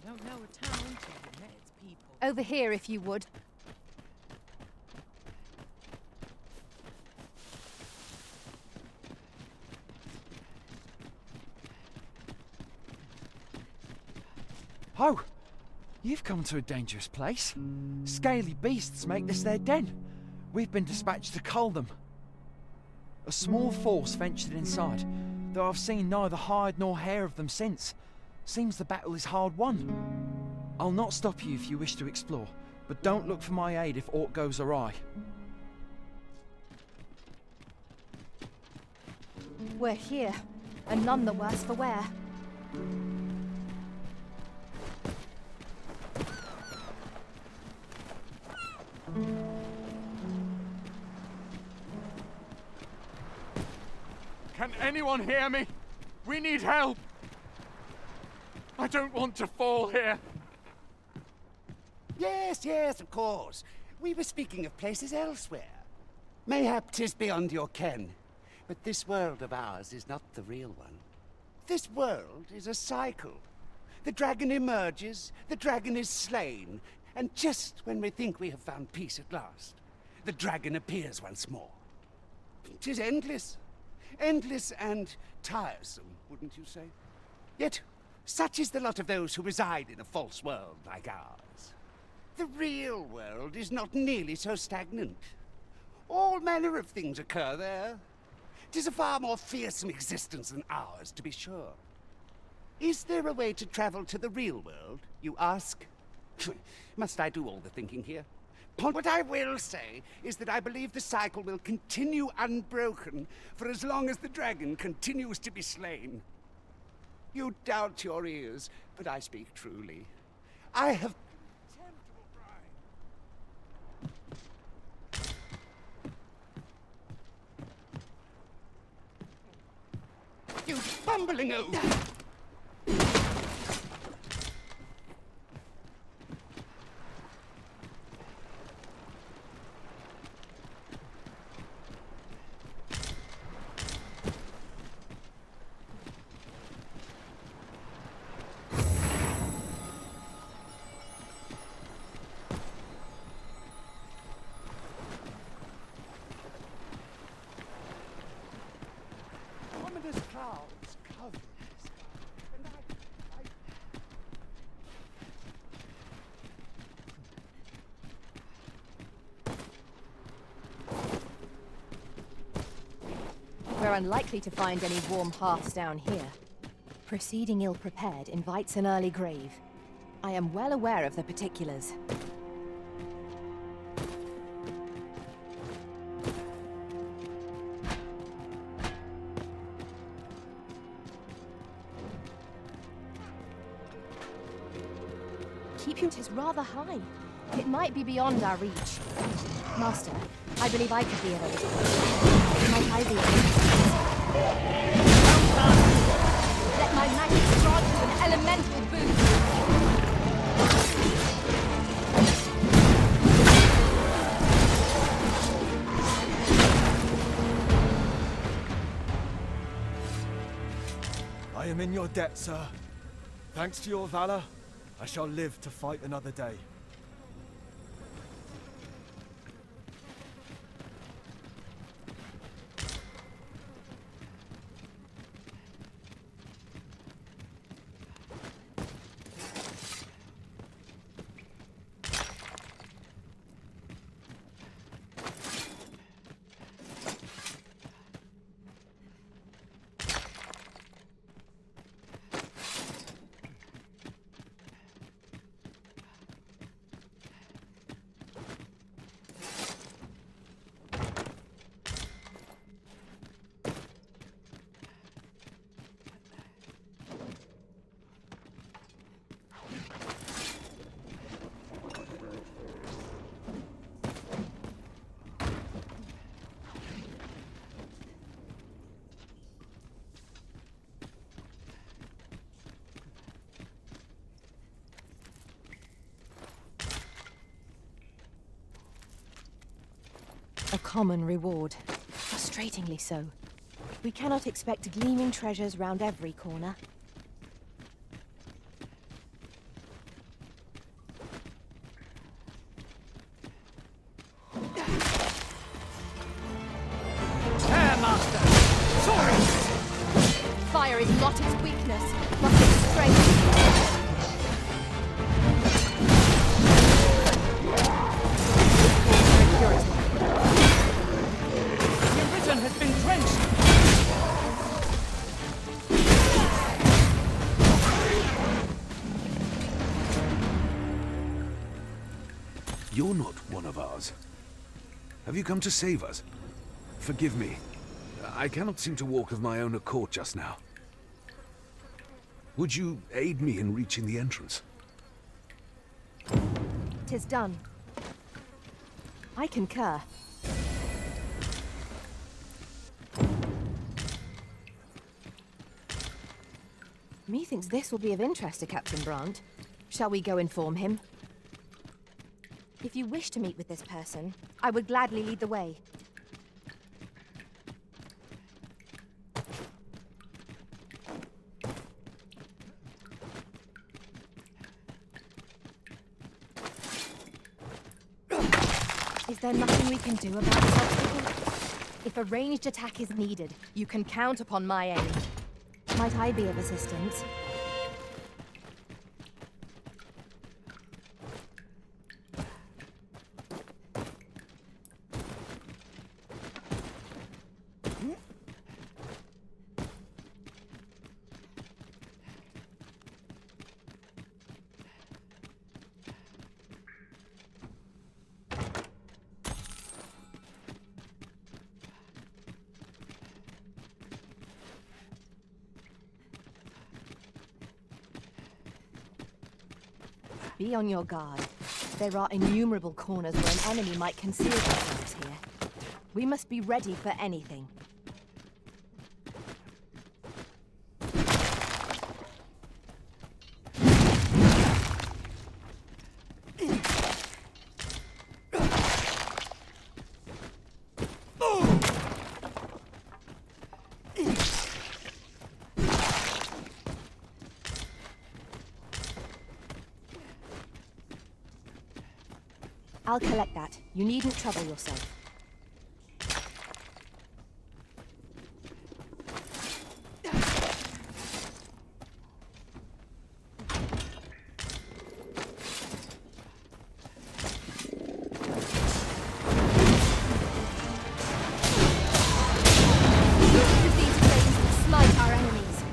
You don't know a town till you met its people. Over here, if you would. Oh, you've come to a dangerous place. Scaly beasts make this their den. We've been dispatched to cull them. A small force ventured inside, though I've seen neither hide nor hair of them since. Seems the battle is hard won. I'll not stop you if you wish to explore, but don't look for my aid if aught goes awry. We're here, and none the worse for wear. Can anyone hear me? We need help! I don't want to fall here. Yes, yes, of course. We were speaking of places elsewhere. Mayhap 'tis beyond your ken, but this world of ours is not the real one. This world is a cycle. The dragon emerges, the dragon is slain, and just when we think we have found peace at last, the dragon appears once more. 'Tis endless. Endless and tiresome, wouldn't you say? Yet, such is the lot of those who reside in a false world like ours. The real world is not nearly so stagnant. All manner of things occur there. 'Tis a far more fearsome existence than ours, to be sure. Is there a way to travel to the real world, you ask? Must I do all the thinking here? What I will say is that I believe the cycle will continue unbroken for as long as the dragon continues to be slain. You doubt your ears, but I speak truly. I have... You bumbling oaf! Ominous clouds cover the sky, and We're unlikely to find any warm hearths down here. Proceeding ill-prepared invites an early grave. I am well aware of the particulars. Keep it is rather high. It might be beyond our reach. Master, I believe I could be of aid. Might I be of aid? Let my magic grant you an elemental boost. I am in your debt, sir. Thanks to your valor, I shall live to fight another day. A common reward. Frustratingly so. We cannot expect gleaming treasures round every corner. Master! Sorry! Fire is not its weakness, but its strength. You're not one of ours. Have you come to save us? Forgive me. I cannot seem to walk of my own accord just now. Would you aid me in reaching the entrance? 'Tis done. I concur. Methinks this will be of interest to Captain Brandt. Shall we go inform him? If you wish to meet with this person, I would gladly lead the way. Is there nothing we can do about this obstacle? If a ranged attack is needed, you can count upon my aid. Might I be of assistance? Be on your guard. There are innumerable corners where an enemy might conceal themselves here. We must be ready for anything. I'll collect that. You needn't trouble yourself. Use these flames to smite our enemies.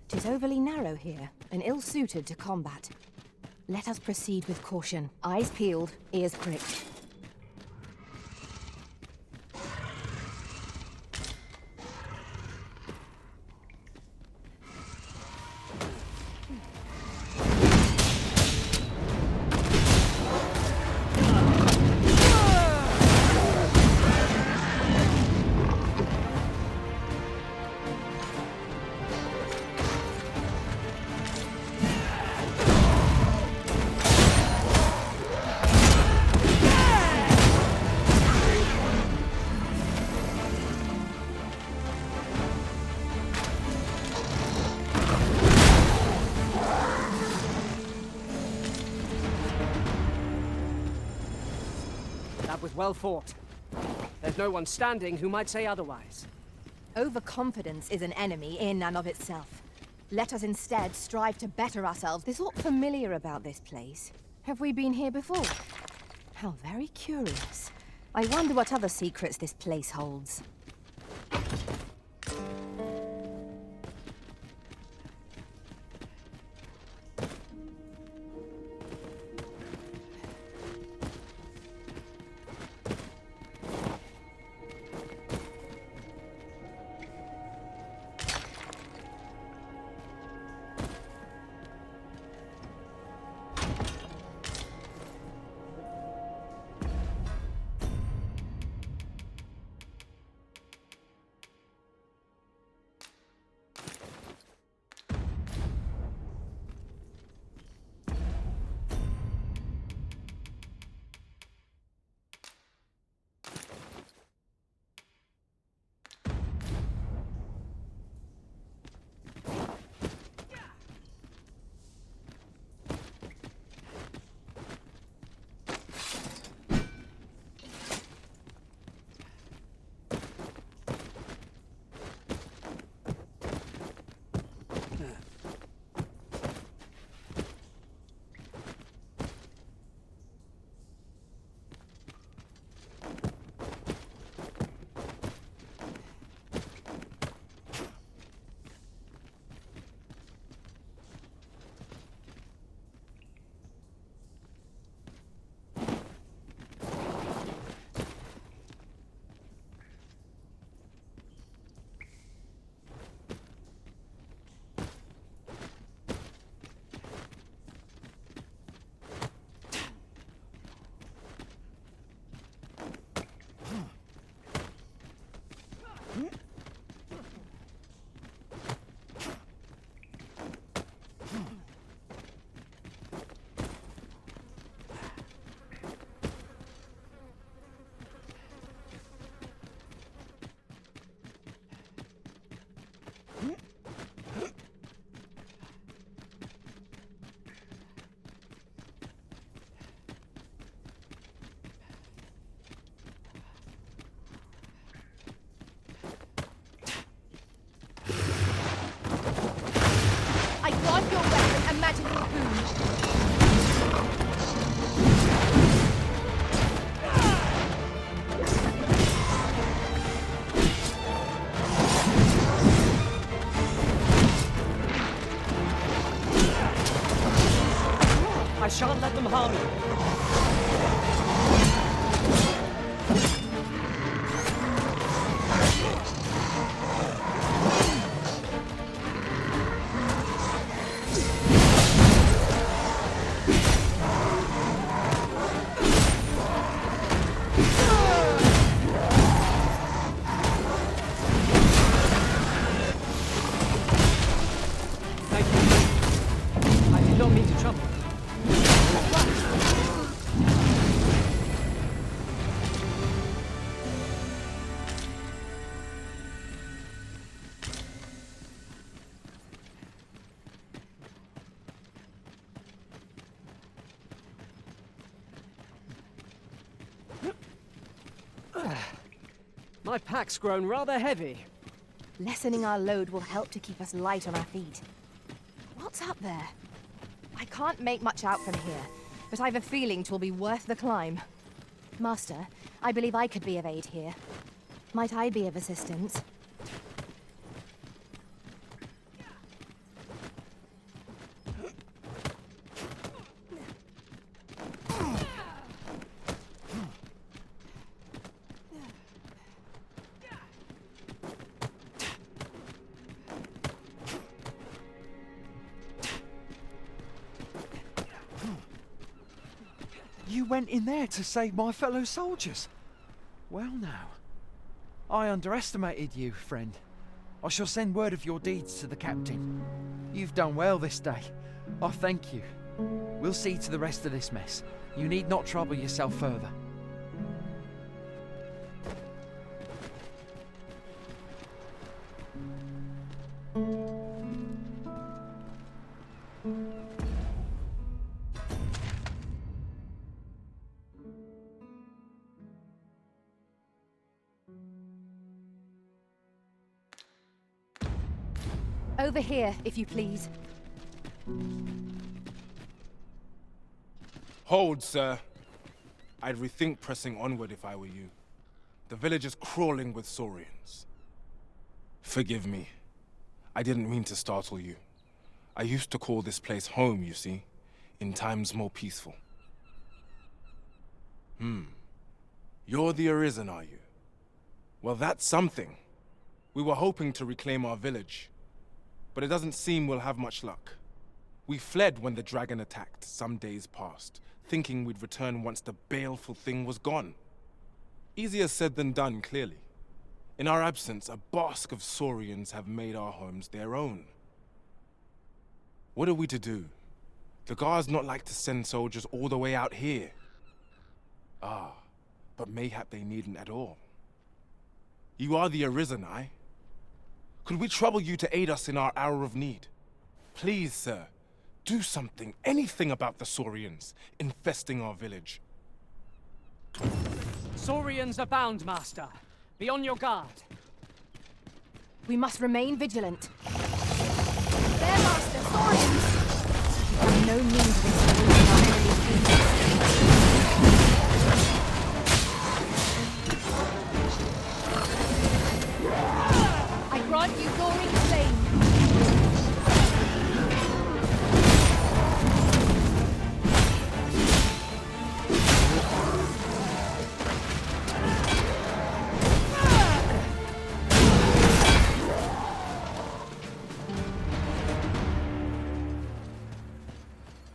It is overly narrow here, and ill-suited to combat. Let us proceed with caution. Eyes peeled, ears pricked. That was well fought. There's no one standing who might say otherwise. Overconfidence is an enemy in and of itself. Let us instead strive to better ourselves. There's aught familiar about this place. Have we been here before? How very curious. I wonder what other secrets this place holds. magical boon. I shan't let them harm you. Thank you. I did not mean to trouble. My pack's grown rather heavy. Lessening our load will help to keep us light on our feet. What's up there? I can't make much out from here, but I've a feeling 'twill be worth the climb. Master, I believe I could be of aid here. Might I be of assistance? You went in there to save my fellow soldiers. Well now. I underestimated you, friend. I shall send word of your deeds to the captain. You've done well this day. I thank you. We'll see to the rest of this mess. You need not trouble yourself further. Over here, if you please. Hold, sir. I'd rethink pressing onward if I were you. The village is crawling with saurians. Forgive me. I didn't mean to startle you. I used to call this place home, you see, in times more peaceful. You're the Arisen, are you? Well, that's something. We were hoping to reclaim our village, but it doesn't seem we'll have much luck. We fled when the dragon attacked some days past, thinking we'd return once the baleful thing was gone. Easier said than done, clearly. In our absence, a basque of saurians have made our homes their own. What are we to do? The guards not like to send soldiers all the way out here. Ah, but mayhap they needn't at all. You are the Arisen, aye? Could we trouble you to aid us in our hour of need? Please, sir, do something, anything about the saurians infesting our village. Saurians abound, Master. Be on your guard. We must remain vigilant. There, Master, saurians! We have no means of exposing our enemy's weakness. I grant you glory to fame.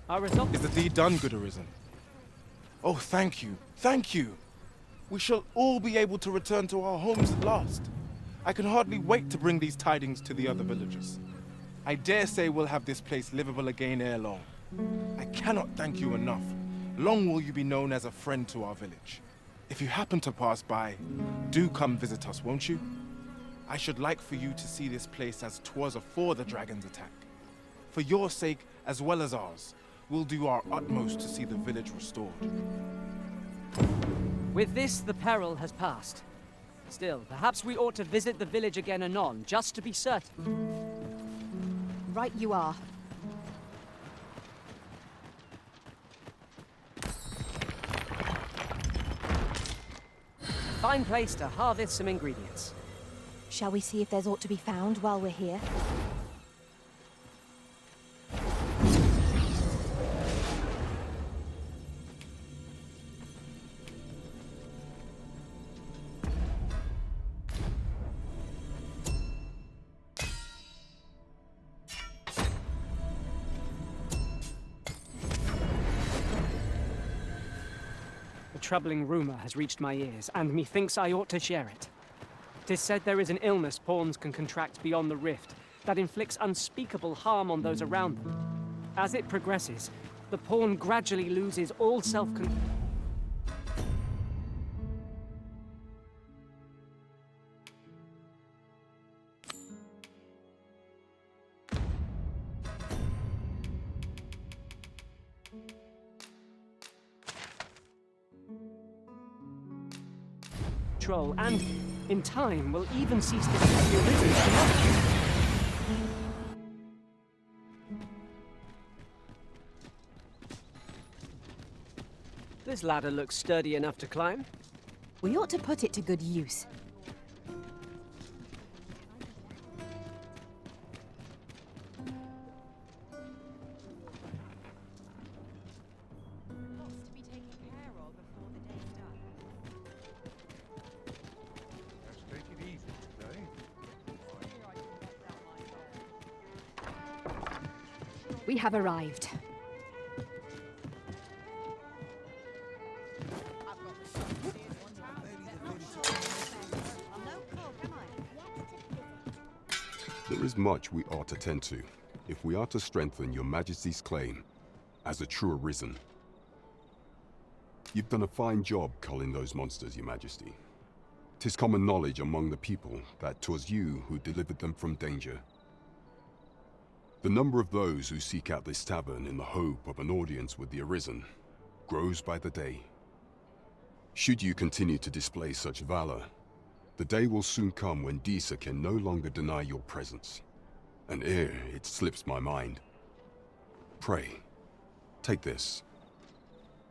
Our result is the deed done, good Arisen? Oh, thank you, thank you. We shall all be able to return to our homes at last. I can hardly wait to bring these tidings to the other villagers. I dare say we'll have this place livable again ere long. I cannot thank you enough. Long will you be known as a friend to our village. If you happen to pass by, do come visit us, won't you? I should like for you to see this place as 'twas afore the dragon's attack. For your sake, as well as ours, we'll do our utmost to see the village restored. With this, the peril has passed. Still, perhaps we ought to visit the village again anon, just to be certain. Right you are. Fine place to harvest some ingredients. Shall we see if there's aught to be found while we're here? A troubling rumour has reached my ears, and methinks I ought to share it. 'Tis said there is an illness pawns can contract beyond the rift that inflicts unspeakable harm on those around them. As it progresses, the pawn gradually loses all self-control. And, in time, will even cease to be the Arisen. This ladder looks sturdy enough to climb. We ought to put it to good use. We have arrived. There is much we ought to tend to, if we are to strengthen your Majesty's claim as a true Arisen. You've done a fine job culling those monsters, Your Majesty. 'Tis common knowledge among the people that 'twas you who delivered them from danger. The number of those who seek out this tavern in the hope of an audience with the Arisen grows by the day. Should you continue to display such valor, the day will soon come when Disa can no longer deny your presence. And ere it slips my mind, pray, take this.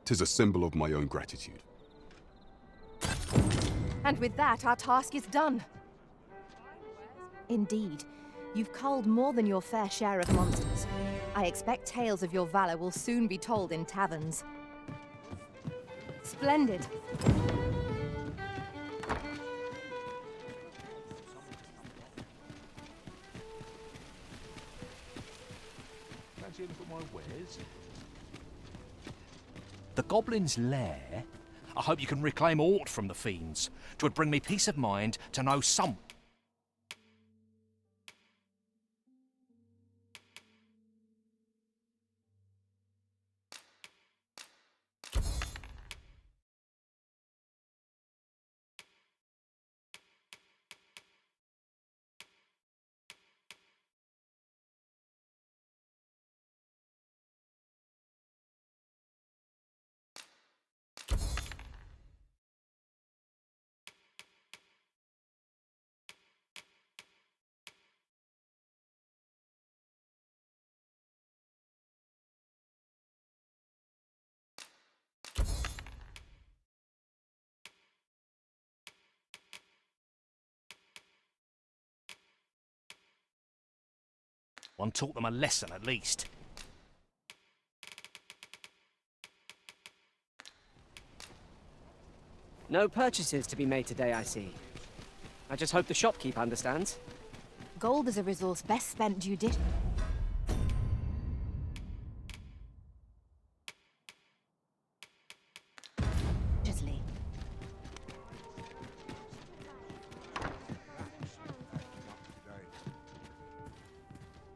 'Tis a symbol of my own gratitude. And with that, our task is done. Indeed. You've culled more than your fair share of monsters. I expect tales of your valor will soon be told in taverns. Splendid. Fancy a look at my wares? The Goblin's Lair? I hope you can reclaim aught from the fiends. 'Twould bring me peace of mind to know some... One taught them a lesson, at least. No purchases to be made today, I see. I just hope the shopkeep understands. Gold is a resource best spent judiciously.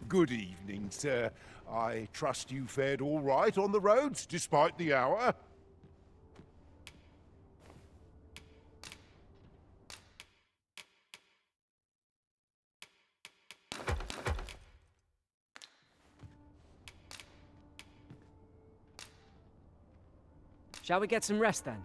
Good evening, sir. I trust you fared all right on the roads, despite the hour. Shall we get some rest then?